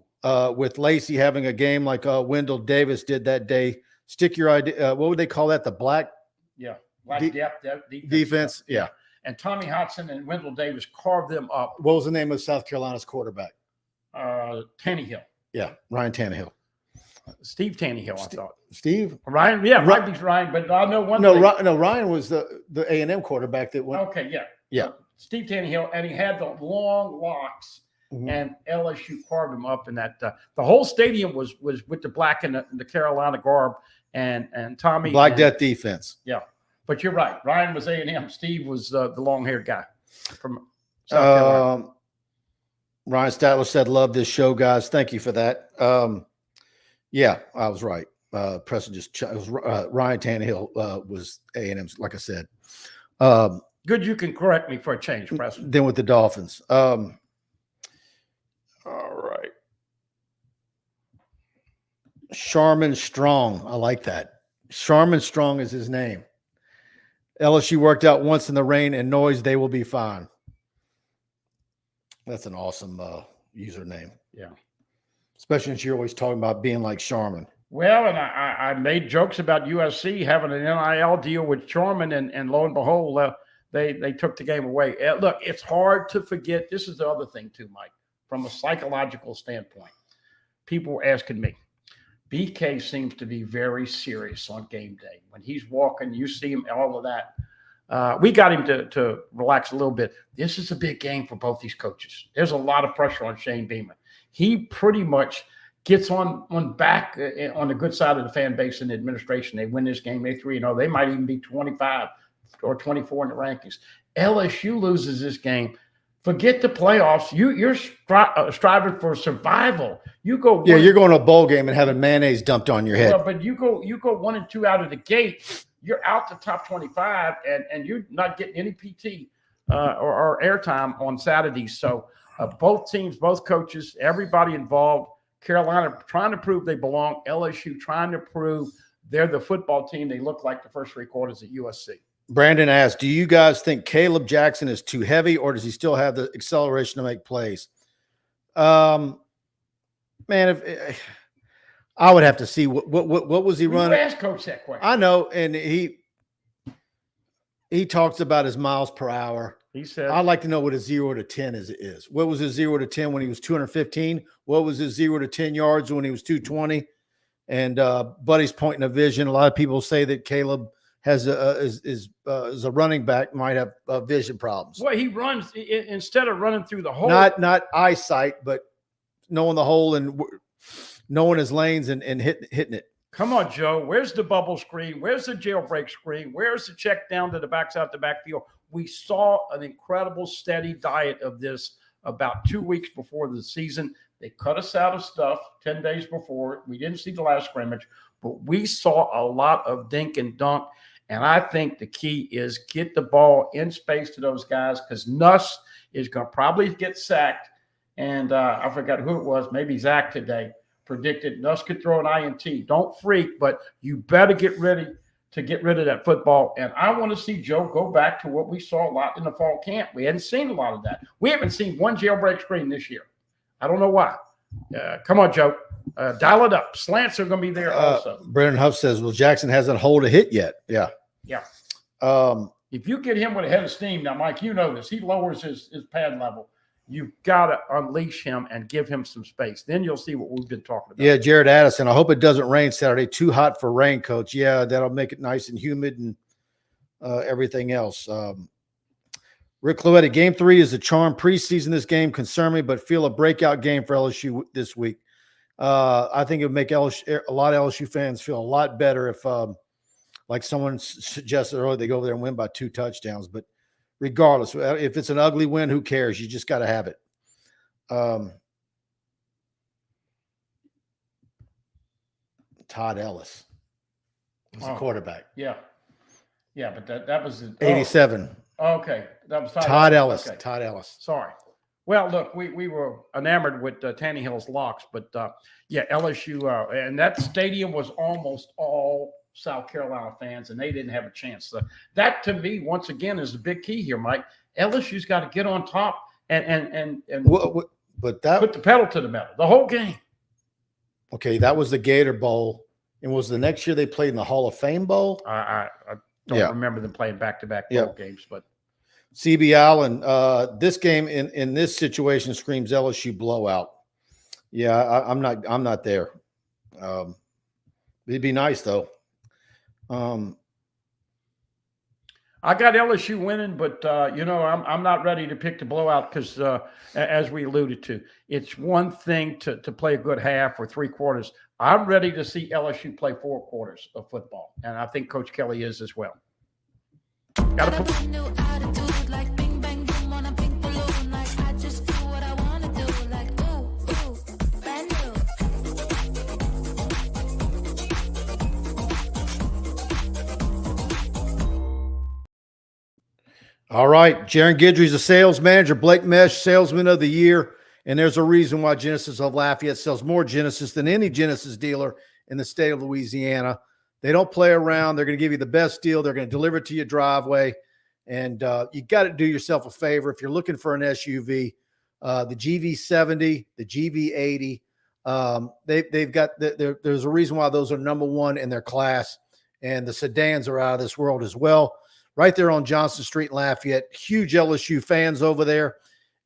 With Lacey having a game like Wendell Davis did that day. Stick your idea. What would they call that? The black? Yeah. Black depth defense. Yeah. And Tommy Hodson and Wendell Davis carved them up. What was the name of South Carolina's quarterback? Tannehill. Yeah, Ryan Tannehill. Steve Tannehill, I thought. Steve? Ryan, yeah, might be Ryan, but I know one No, thing. Ryan was the A&M quarterback that went. Okay, yeah. Yeah. Steve Tannehill, and he had the long locks, Mhm. and LSU carved him up in that. The whole stadium was with the black and the Carolina garb, and Tommy. Black Death defense. Yeah, but you're right. Ryan was A&M. Steve was the long-haired guy from South Carolina. Ryan Statler said, love this show, guys. Thank you for that. Yeah, I was right. Preston just it was Ryan Tannehill was A&M's, like I said. Good, you can correct me for a change, Preston. Then with the Dolphins. All right. Charmin Strong. I like that. Charmin Strong is his name. LSU worked out once in the rain and noise. They will be fine. That's an awesome username. Yeah. Especially since you're always talking about being like Charmin. Well, and I made jokes about USC having an NIL deal with Charmin, and lo and behold, they took the game away. Look, it's hard to forget. This is the other thing too, Mike, from a psychological standpoint. People were asking me, BK seems to be very serious on game day. When he's walking, you see him, all of that. We got him to relax a little bit. This is a big game for both these coaches. There's a lot of pressure on Shane Beaman. He pretty much gets on back on the good side of the fan base and the administration. They win this game, they 3-0. They might even be 25 or 24 in the rankings. LSU loses this game. Forget the playoffs. You're striving for survival. You go. Yeah, you're going to a bowl game and having mayonnaise dumped on your head. Well, but you go 1-2 out of the gate. You're out the top 25, and you're not getting any PT or airtime on Saturdays. So both teams, both coaches, everybody involved. Carolina trying to prove they belong. LSU trying to prove they're the football team they look like the first 3 quarters at USC. Brandon asked, do you guys think Caleb Jackson is too heavy, or does he still have the acceleration to make plays? Man, if I would have to see what was he running? You asked Coach that question. I know, and he talks about his miles per hour. He said, I'd like to know what a 0 to 10 is. What was his 0 to 10 when he was 215? What was his 0 to 10 yards when he was 220? And Buddy's pointing a vision. A lot of people say that Caleb has is a running back might have vision problems. Well, he runs instead of running through the hole. Not eyesight, but knowing the hole and knowing his lanes and hitting it. Come on, Joe. Where's the bubble screen? Where's the jailbreak screen? Where's the check down to the backside the backfield? We saw an incredible steady diet of this about 2 weeks before the season. They cut us out of stuff 10 days before. We didn't see the last scrimmage, but we saw a lot of dink and dunk. And I think the key is get the ball in space to those guys, because Nuss is going to probably get sacked. And I forgot who it was, maybe Zach today, predicted Nuss could throw an INT. Don't freak, but you better get ready to get rid of that football. And I want to see Joe go back to what we saw a lot in the fall camp. We hadn't seen a lot of that. We haven't seen one jailbreak screen this year. I don't know why. Come on, Joe. Dial it up. Slants are going to be there also. Brendan Huff says, well, Jackson hasn't hold a hit yet. Yeah. Yeah. If you get him with a head of steam, now, Mike, you know this. He lowers his pad level. You've got to unleash him and give him some space. Then you'll see what we've been talking about. Yeah, Jared Addison. I hope it doesn't rain Saturday. Too hot for rain, Coach. Yeah, that'll make it nice and humid and everything else. Rick Cloetti, Game 3 is a charm preseason. This game concern me, but feel a breakout game for LSU this week. I think it would make a lot of LSU fans feel a lot better if, like someone suggested earlier, they go over there and win by 2 touchdowns. But regardless, if it's an ugly win, who cares? You just got to have it. Todd Ellis was the quarterback. Yeah. Yeah, but that was 87. Okay. That was Todd Ellis. Okay. Todd Ellis. Sorry. Well, look, we were enamored with Tannehill's locks, but yeah, LSU, and that stadium was almost all South Carolina fans, and they didn't have a chance. That, to me, once again, is the big key here, Mike. LSU's got to get on top and but that put the pedal to the metal the whole game. Okay, that was the Gator Bowl, and was the next year they played in the Hall of Fame Bowl? I don't remember them playing back-to-back bowl games, but CB Allen, this game in this situation screams LSU blowout. Yeah, I'm not there. It'd be nice though. I got LSU winning, but I'm not ready to pick the blowout because, as we alluded to, it's one thing to play a good half or 3 quarters. I'm ready to see LSU play 4 quarters of football, and I think Coach Kelly is as well. All right, Jaron Guidry's a sales manager, Blake Mesh, Salesman of the Year, and there's a reason why Genesis of Lafayette sells more Genesis than any Genesis dealer in the state of Louisiana. They don't play around. They're going to give you the best deal. They're going to deliver it to your driveway, and you got to do yourself a favor if you're looking for an SUV. The GV70, the GV80, they've got there's a reason why those are number 1 in their class, and the sedans are out of this world as well. Right there on Johnson Street in Lafayette. Huge LSU fans over there.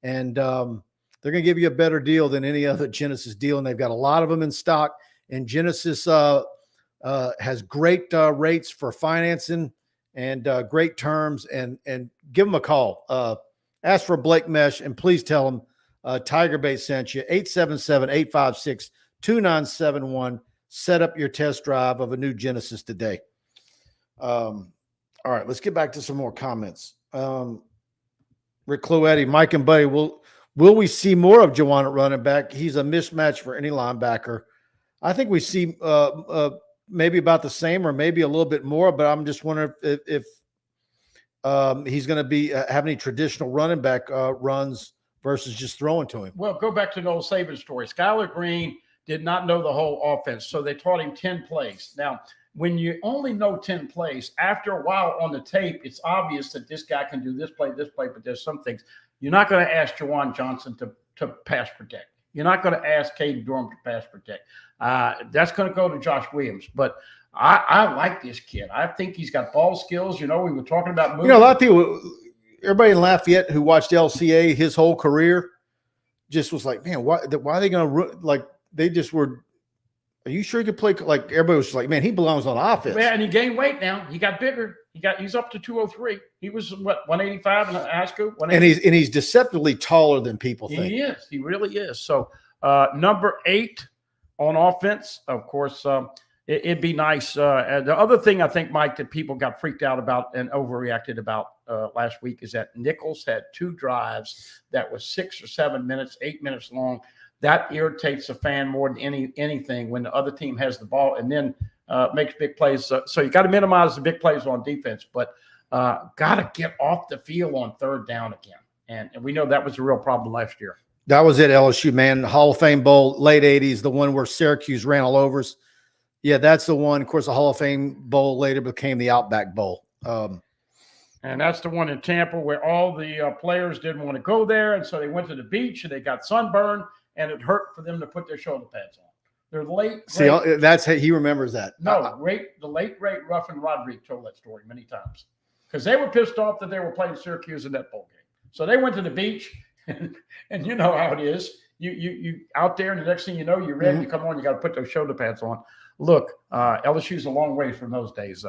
And they're going to give you a better deal than any other Genesis deal. And they've got a lot of them in stock. And Genesis has great rates for financing and great terms. And give them a call. Ask for Blake Mesh. And please tell them TigerBait sent you. 877-856-2971. Set up your test drive of a new Genesis today. All right, let's get back to some more comments. Rick Cloetti, Mike and Buddy, will we see more of Juwan at running back? He's a mismatch for any linebacker. I think we see maybe about the same or maybe a little bit more, but I'm just wondering if he's going to be have any traditional running back runs versus just throwing to him. Well, go back to Noel Saban's story. Skylar Green did not know the whole offense, so they taught him 10 plays. Now, when you only know 10 plays, after a while on the tape, it's obvious that this guy can do this play, but there's some things. You're not going to ask Juwan Johnson to pass protect. You're not going to ask Caden Durham to pass protect. That's going to go to Josh Williams. But I like this kid. I think he's got ball skills. We were talking about moving. A lot of people, everybody in Lafayette who watched LCA his whole career just was like, man, why are they going to – like they just were – are you sure he could play? Like everybody was like, man, he belongs on offense. Yeah, and he gained weight now. He got bigger. He's up to 203. He was what 185 in high school. And he's deceptively taller than people think. He is. He really is. So number 8 on offense, of course, it'd be nice. The other thing I think, Mike, that people got freaked out about and overreacted about last week is that Nichols had 2 drives that was 6 or 7 minutes, 8 minutes long. That irritates a fan more than anything when the other team has the ball and then makes big plays. So you got to minimize the big plays on defense, but got to get off the field on 3rd down again. And we know that was a real problem last year. That was it, LSU, man. Hall of Fame Bowl, late 80s, the one where Syracuse ran all over us. Yeah, that's the one. Of course, the Hall of Fame Bowl later became the Outback Bowl. And that's the one in Tampa where all the players didn't want to go there, and so they went to the beach and they got sunburned. And it hurt for them to put their shoulder pads on. They're late. See, that's how he remembers that. No, the late great Ruffin Rodriguez told that story many times because they were pissed off that they were playing Syracuse in that bowl game. So they went to the beach, and you know how it is. You out there, and the next thing you know, you're ready to come on. You got to put those shoulder pads on. Look, LSU's a long way from those days,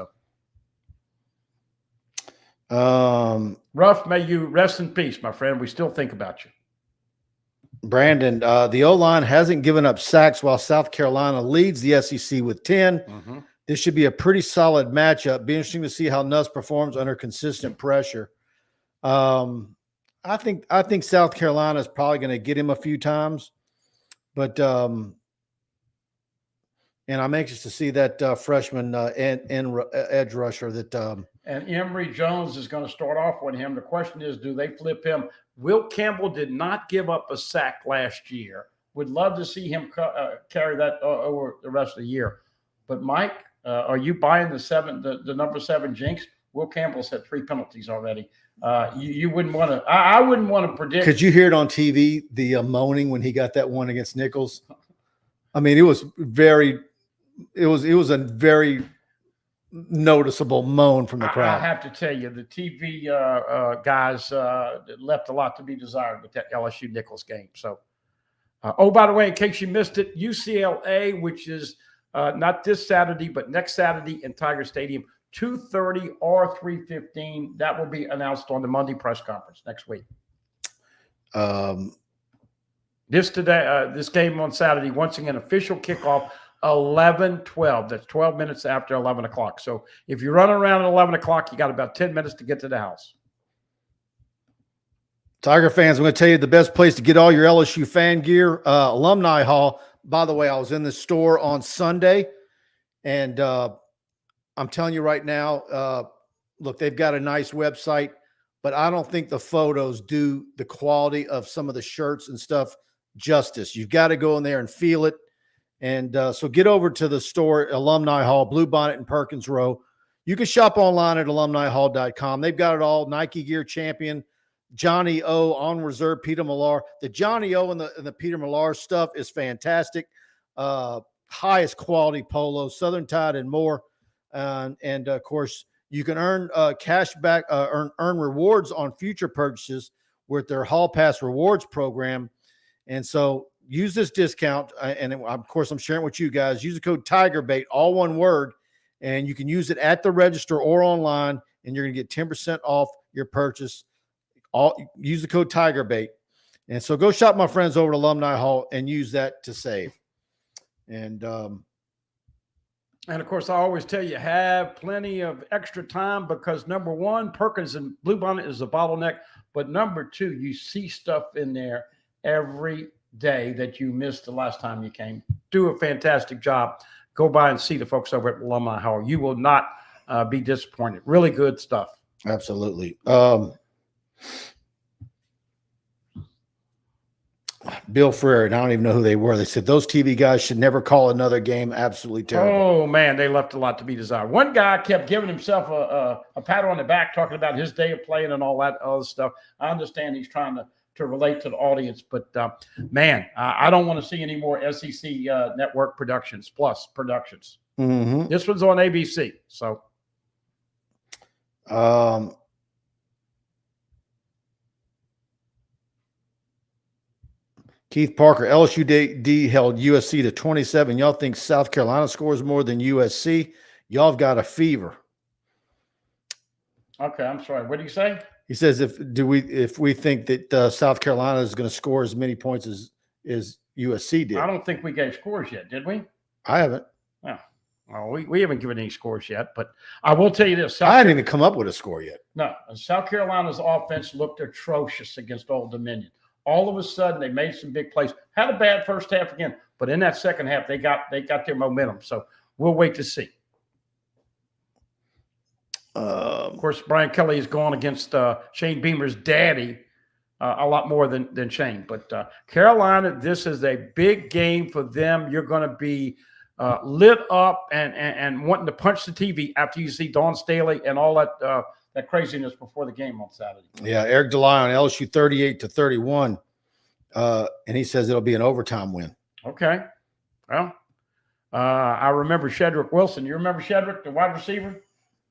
though. Ruff, may you rest in peace, my friend. We still think about you. Brandon, the O-line hasn't given up sacks while South Carolina leads the SEC with 10. Mm-hmm. This should be a pretty solid matchup. Be interesting to see how Nuss performs under consistent pressure. I think South Carolina is probably going to get him a few times, but and I'm anxious to see that freshman edge rusher that. And Emory Jones is going to start off with him. The question is, do they flip him? Will Campbell did not give up a sack last year. Would love to see him carry that over the rest of the year. But Mike, are you buying the number 7 jinx? Will Campbell's had 3 penalties already. You wouldn't want to. I wouldn't want to predict. Could you hear it on TV? The moaning when he got that one against Nichols. I mean, it was a very noticeable moan from the crowd. I have to tell you, the TV guys left a lot to be desired with that LSU Nichols game. So Oh, by the way, in case you missed it, UCLA, which is not this Saturday, but next Saturday in Tiger Stadium, 2:30 or 3:15. That will be announced on the Monday press conference next week. This game on Saturday, once again, official kickoff 11:12. That's 12 minutes after 11 o'clock. So if you run around at 11 o'clock, you got about 10 minutes to get to the house. Tiger fans, I'm going to tell you the best place to get all your LSU fan gear, Alumni Hall. By the way, I was in the store on Sunday, and I'm telling you right now, look, they've got a nice website, but I don't think the photos do the quality of some of the shirts and stuff justice. You've got to go in there and feel it. And so get over to the store, Alumni Hall, Blue Bonnet and Perkins Row. You can shop online at alumnihall.com. They've got it all. Nike Gear Champion, Johnny O, On Reserve, Peter Millar. The Johnny O and the Peter Millar stuff is fantastic. Highest quality polo, Southern Tide and more. And of course, you can earn cash back, earn rewards on future purchases with their Hall Pass Rewards program. And so use this discount. And of course, I'm sharing with you guys. Use the code TigerBait, all one word, and you can use it at the register or online, and you're going to get 10% off your purchase. Use the code TigerBait. And so go shop, my friends, over at Alumni Hall and use that to save. And of course, I always tell you, have plenty of extra time because, number one, Perkins and Blue Bonnet is a bottleneck. But number two, you see stuff in there every day that you missed the last time you came. Do a fantastic job. Go by and see the folks over at Alumni Hall. You will not be disappointed. Really good stuff. Absolutely. Bill Freer, and I don't even know who they were. They said those TV guys should never call another game. Absolutely terrible. Oh, man, they left a lot to be desired. One guy kept giving himself a pat on the back, talking about his day of playing and all that other stuff. I understand he's trying to relate to the audience, but, man, I don't want to see any more SEC Network productions, plus productions. Mm-hmm. This one's on ABC, so. Keith Parker, LSU held USC to 27. Y'all think South Carolina scores more than USC? Y'all have got a fever. Okay, I'm sorry. What do you say? He says, if we think that South Carolina is going to score as many points as USC did. I don't think we gave scores yet, did we? I haven't. No. Well, we haven't given any scores yet, but I will tell you this. I hadn't even come up with a score yet. No. South Carolina's offense looked atrocious against Old Dominion. All of a sudden, they made some big plays. Had a bad first half again, but in that second half, they got their momentum. So we'll wait to see. Of course, Brian Kelly is going against Shane Beamer's daddy a lot more than Shane. But Carolina, this is a big game for them. You're going to be lit up and wanting to punch the TV after you see Dawn Staley and all that craziness before the game on Saturday. Yeah, Eric DeLay on LSU 38-31, and he says it'll be an overtime win. Okay. Well, I remember Shedrick Wilson. You remember Shedrick, the wide receiver?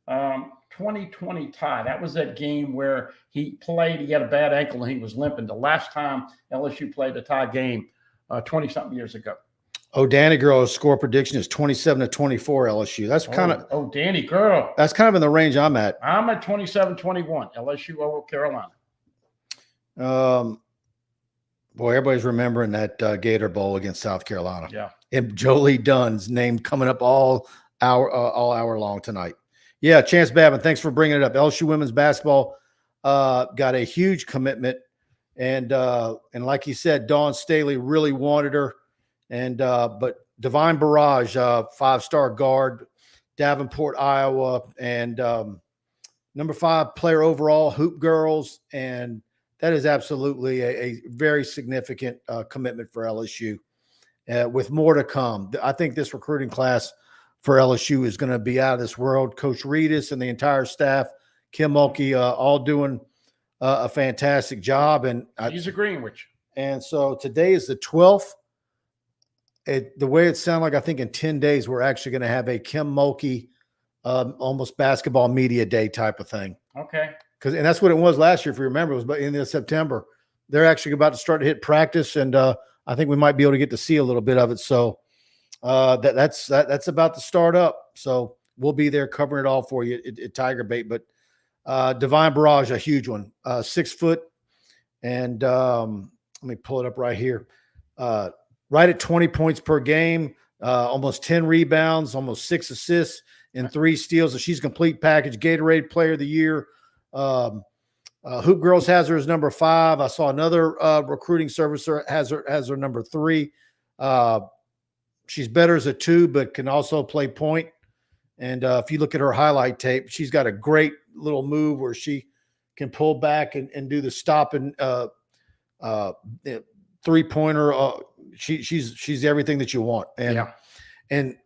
2020 tie. That was that game where he played. He had a bad ankle and he was limping. The last time LSU played a tie game 20-something years ago. Oh, Danny Girl's score prediction is 27-24 LSU. That's kind of. Oh, Danny Girl. That's kind of in the range I'm at. I'm at 27-21 LSU over Carolina. Boy, everybody's remembering that Gator Bowl against South Carolina. Yeah. And Jolie Dunn's name coming up all hour long tonight. Yeah, Chance Babin, thanks for bringing it up. LSU women's basketball got a huge commitment, and like he said, Dawn Staley really wanted her, and but Divine Barrage, 5-star guard, Davenport, Iowa, and number 5 player overall, Hoop Girls, and that is absolutely a very significant commitment for LSU, with more to come. I think this recruiting class for LSU is going to be out of this world. Coach Reedus and the entire staff, Kim Mulkey, all doing a fantastic job. And he's agreeing with you. And so today is the 12th. The way it sounded like, I think in 10 days, we're actually going to have a Kim Mulkey almost basketball media day type of thing. Okay. And that's what it was last year, if you remember. It was in September. They're actually about to start to hit practice, and I think we might be able to get to see a little bit of it. So that's about to start up. So we'll be there covering it all for you at TigerBait. But Divine Barrage, a huge one, 6 foot. And let me pull it up right here. Right at 20 points per game, almost 10 rebounds, almost 6 assists, and 3 steals. So she's complete package. Gatorade Player of the Year. Hoop Girls has her as number 5. I saw another recruiting servicer has her number 3. She's better as a 2, but can also play point. And if you look at her highlight tape, she's got a great little move where she can pull back and do the stop and 3-pointer. She's everything that you want. And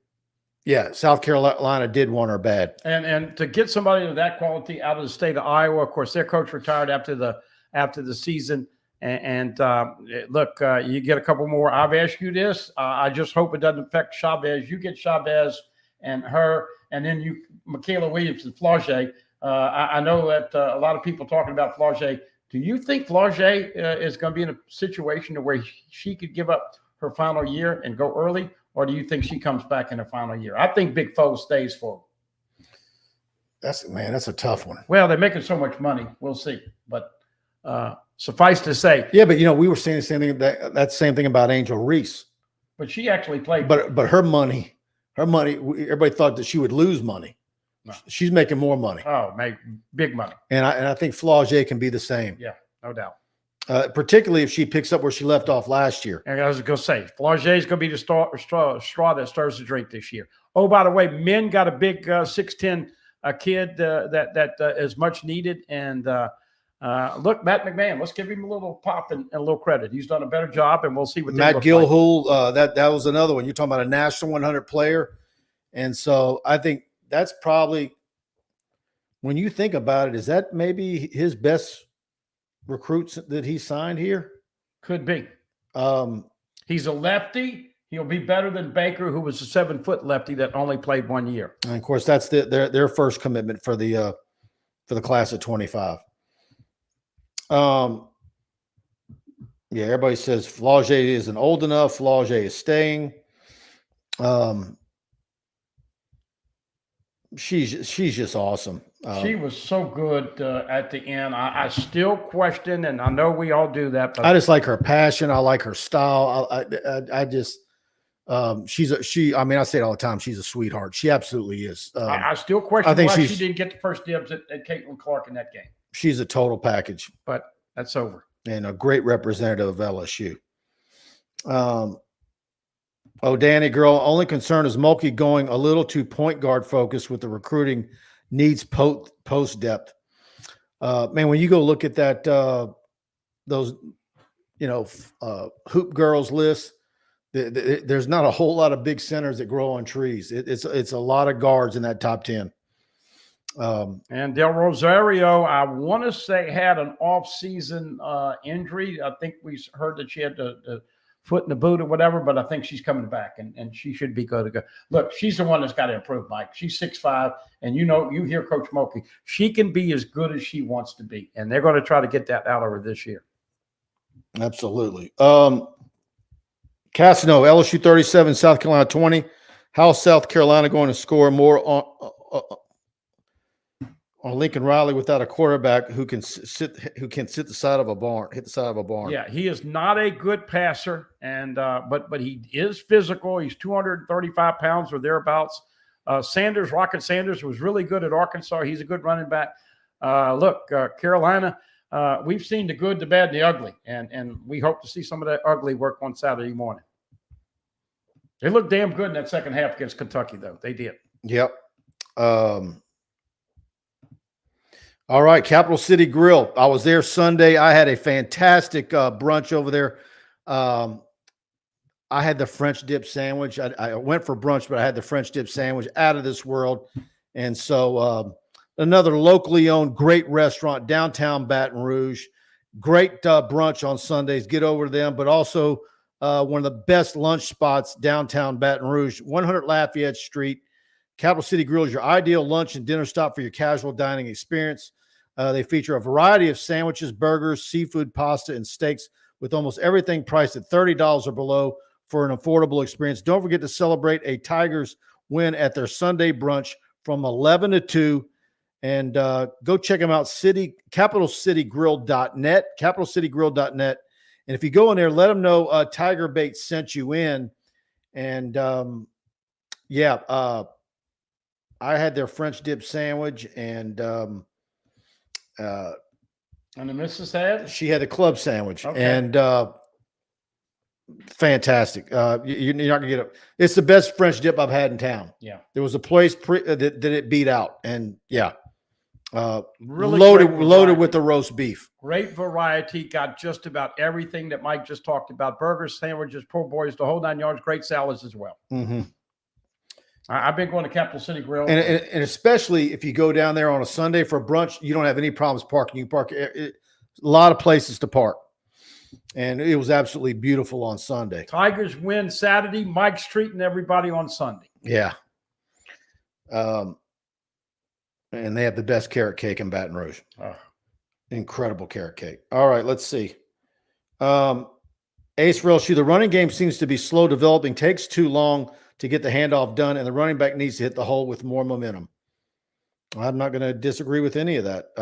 South Carolina did want her bad. And to get somebody of that quality out of the state of Iowa, of course, their coach retired after the season. Look, you get a couple more. I've asked you this. I just hope it doesn't affect Chavez. You get Chavez and her, and then you, Michaela Williams and Flaugier. I know that a lot of people talking about Flaugier. Do you think Flaugier is going to be in a situation where she could give up her final year and go early, or do you think she comes back in her final year? I think Big Foe stays for her. That's a tough one. Well, they're making so much money. We'll see. But suffice to say. Yeah, but, we were saying the same thing. That same thing about Angel Reese. But she actually played. But her money, everybody thought that she would lose money. No. She's making more money. Oh, big money. And I think Flaugier can be the same. Yeah, no doubt. Particularly if she picks up where she left off last year. And I was going to say, Flaugier is going to be the straw that stirs the drink this year. Oh, by the way, men got a big 6'10" kid that is much needed. And look, Matt McMahon, let's give him a little pop and a little credit. He's done a better job, and we'll see what Matt Gilhool, that was another one. You're talking about a national 100 player. And so I think that's probably, when you think about it, is that maybe his best recruits that he signed here? Could be. He's a lefty. He'll be better than Baker, who was a 7-foot lefty that only played 1 year. And of course, that's their first commitment for the class of 25. Everybody says Flaugier isn't old enough. Flaugier is staying. She's just awesome. She was so good at the end. I still question, and I know we all do that. But I just like her passion. I like her style. I just I say it all the time. She's a sweetheart. She absolutely is. I still question why she didn't get the first dibs at Caitlin Clark in that game. She's a total package. But that's over. And a great representative of LSU. Danny girl, only concern is Mulkey going a little too point guard focused with the recruiting needs post depth. When you go look at that, those, hoop girls list, there's not a whole lot of big centers that grow on trees. It's a lot of guards in that top 10. And Del Rosario, I want to say, had an off-season injury. I think we heard that she had the foot in the boot or whatever, but I think she's coming back, and she should be good to go. Look, she's the one that's got to improve, Mike. She's 6'5", and you hear Coach Mulkey. She can be as good as she wants to be, and they're going to try to get that out of her this year. Absolutely. Cassino, LSU 37, South Carolina 20. How's South Carolina going to score more on Lincoln Riley without a quarterback who can hit the side of a barn? Yeah, he is not a good passer, and but he is physical. He's 235 pounds or thereabouts. Rocket Sanders was really good at Arkansas. He's a good running back. Carolina, we've seen the good, the bad, and the ugly, and we hope to see some of that ugly work on Saturday morning. They looked damn good in that second half against Kentucky, though. They did. Yep. All right, Capital City Grill. I was there Sunday. I had a fantastic brunch over there. I had the French dip sandwich. I went for brunch, but I had the French dip sandwich, out of this world. And so another locally owned great restaurant, downtown Baton Rouge. Great brunch on Sundays. Get over to them. But also one of the best lunch spots downtown Baton Rouge, 100 Lafayette Street. Capital City Grill is your ideal lunch and dinner stop for your casual dining experience. They feature a variety of sandwiches, burgers, seafood, pasta, and steaks, with almost everything priced at $30 or below for an affordable experience. Don't forget to celebrate a Tigers win at their Sunday brunch from 11 to 2. And go check them out, capitalcitygrill.net, capitalcitygrill.net. And if you go in there, let them know TigerBait sent you in. And I had their French dip sandwich, and the missus had? she had the club sandwich. Okay. And fantastic. You're not gonna get it. It's the best French dip I've had in town. Yeah. There was a place that it beat out, and Really loaded with the roast beef. Great variety. Got just about everything that Mike just talked about: burgers, sandwiches, po' boys, the whole 9 yards. Great salads as well. Mm-hmm. I've been going to Capital City Grill, and especially if you go down there on a Sunday for brunch, you don't have any problems parking. You park a lot of places to park, and it was absolutely beautiful on Sunday. Tigers win Saturday. Mike's treating everybody on Sunday. Yeah. And they have the best carrot cake in Baton Rouge. Oh. Incredible carrot cake. All right, let's see. Ace for LSU, the running game seems to be slow developing, takes too long to get the handoff done, and the running back needs to hit the hole with more momentum. I'm not going to disagree with any of that.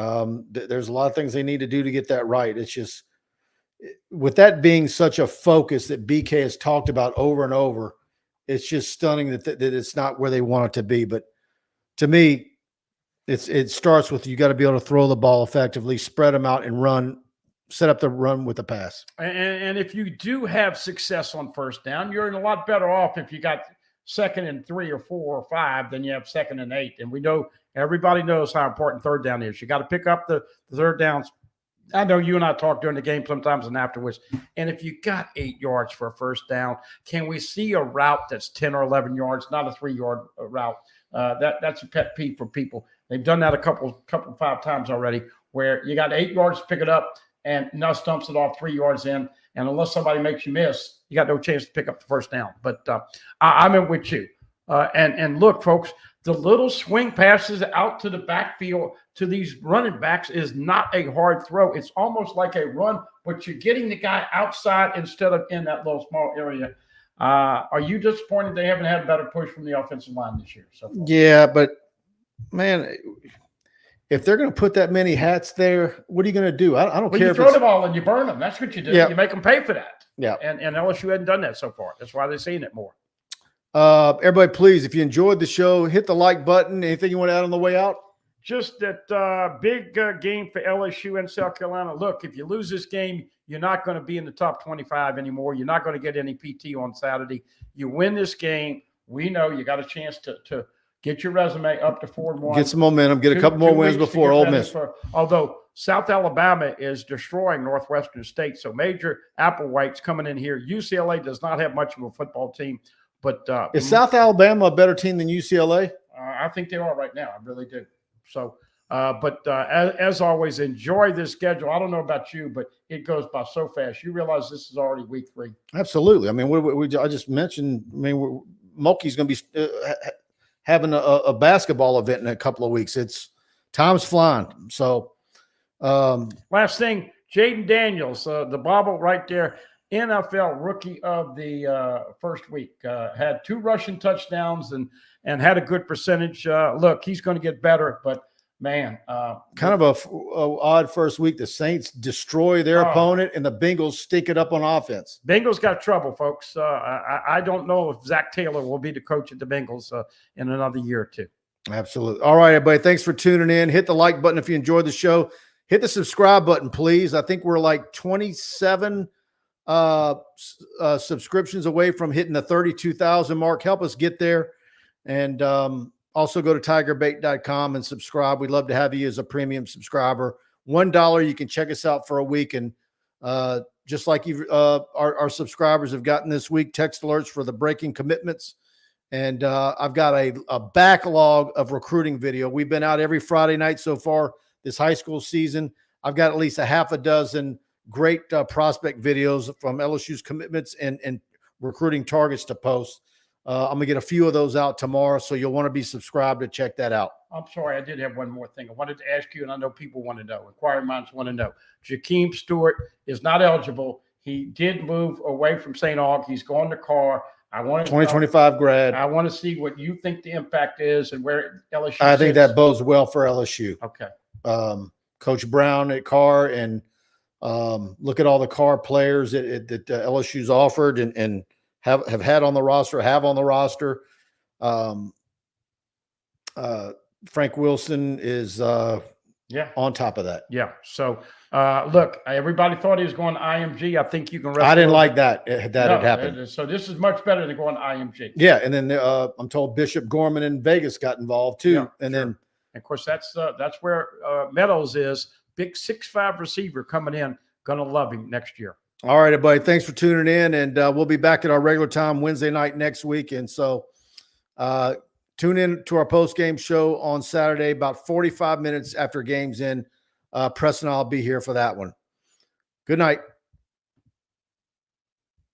There's a lot of things they need to do to get that right. It's just, with that being such a focus that BK has talked about over and over, it's just stunning that it's not where they want it to be. But to me, it starts with, you got to be able to throw the ball effectively, spread them out, and run, set up the run with the pass. And if you do have success on first down, you're in a lot better off if you got 2nd and 3 or 4 or 5 than you have 2nd and 8. And we know, everybody knows how important third down is. You got to pick up the third downs. I know you and I talk during the game sometimes and afterwards. And if you got 8 yards for a first down, can we see a route that's 10 or 11 yards, not a 3-yard route? That's a pet peeve for people. They've done that a couple 5 times already, where you got 8 yards to pick it up and now stumps it off 3 yards in. And unless somebody makes you miss, you got no chance to pick up the first down. But I'm in with you. And look, folks, the little swing passes out to the backfield to these running backs is not a hard throw. It's almost like a run, but you're getting the guy outside instead of in that little small area. Are you disappointed they haven't had a better push from the offensive line this year? So yeah, but man, if they're going to put that many hats there, what are you going to do? I don't care. You throw the ball and you burn them. That's what you do. Yeah. You make them pay for that. Yeah. And LSU hadn't done that so far. That's why they're seeing it more. Everybody, please, if you enjoyed the show, hit the like button. Anything you want to add on the way out? Just that big game for LSU and South Carolina. Look, if you lose this game, you're not going to be in the top 25 anymore. You're not going to get any PT on Saturday. You win this game, we know you got a chance to get your resume up to 4-1. Get some momentum. Get a couple more wins before Ole Miss. Although South Alabama is destroying Northwestern State, so Major Applewhite's coming in here. UCLA does not have much of a football team, but is South Alabama a better team than UCLA? I think they are right now. I really do. So, as always, enjoy this schedule. I don't know about you, but it goes by so fast. You realize this is already week 3. Absolutely. I mean, I just mentioned. I mean, Mulkey's going to be having a basketball event in a couple of weeks. Time's flying. So, last thing, Jaden Daniels, the bobble right there, NFL Rookie of the first week, had 2 rushing touchdowns and had a good percentage. Look, he's going to get better, but man, kind of a odd first week. The Saints destroy their opponent, and the Bengals stick it up on offense. Bengals got trouble, folks. I don't know if Zach Taylor will be the coach at the Bengals in another year or 2. Absolutely. All right, everybody. Thanks for tuning in. Hit the like button if you enjoyed the show. Hit the subscribe button, please. I think we're like 27 subscriptions away from hitting the 32,000 mark. Help us get there. And also go to TigerBait.com and subscribe. We'd love to have you as a premium subscriber. $1, you can check us out for a week. And just like our subscribers have gotten this week, text alerts for the breaking commitments. And I've got a backlog of recruiting video. We've been out every Friday night so far this high school season. I've got at least a half a dozen great prospect videos from LSU's commitments and recruiting targets to post. I'm going to get a few of those out tomorrow, so you'll want to be subscribed to check that out. I'm sorry, I did have one more thing. I wanted to ask you, and I know people want to know. Inquiring minds want to know. Jakeem Stewart is not eligible. He did move away from St. Aug. He's going to Carr. I want to 2025 grad. I want to see what you think the impact is and where LSU. I think sits. that bodes well for LSU. Okay. Coach Brown at Carr, and look at all the Carr players that LSU's offered and have had on the roster, Frank Wilson is on top of that. Yeah. So look, everybody thought he was going to IMG. I think you can rest I didn't like that had happened. So this is much better than going to IMG. Yeah, and then I'm told Bishop Gorman in Vegas got involved too. Yeah, and sure. then of course that's where Meadows is. Big 6'5" receiver coming in. Gonna love him next year. All right, everybody. Thanks for tuning in, and we'll be back at our regular time Wednesday night next week. And so tune in to our post-game show on Saturday, about 45 minutes after game's in. Preston, I'll be here for that one. Good night.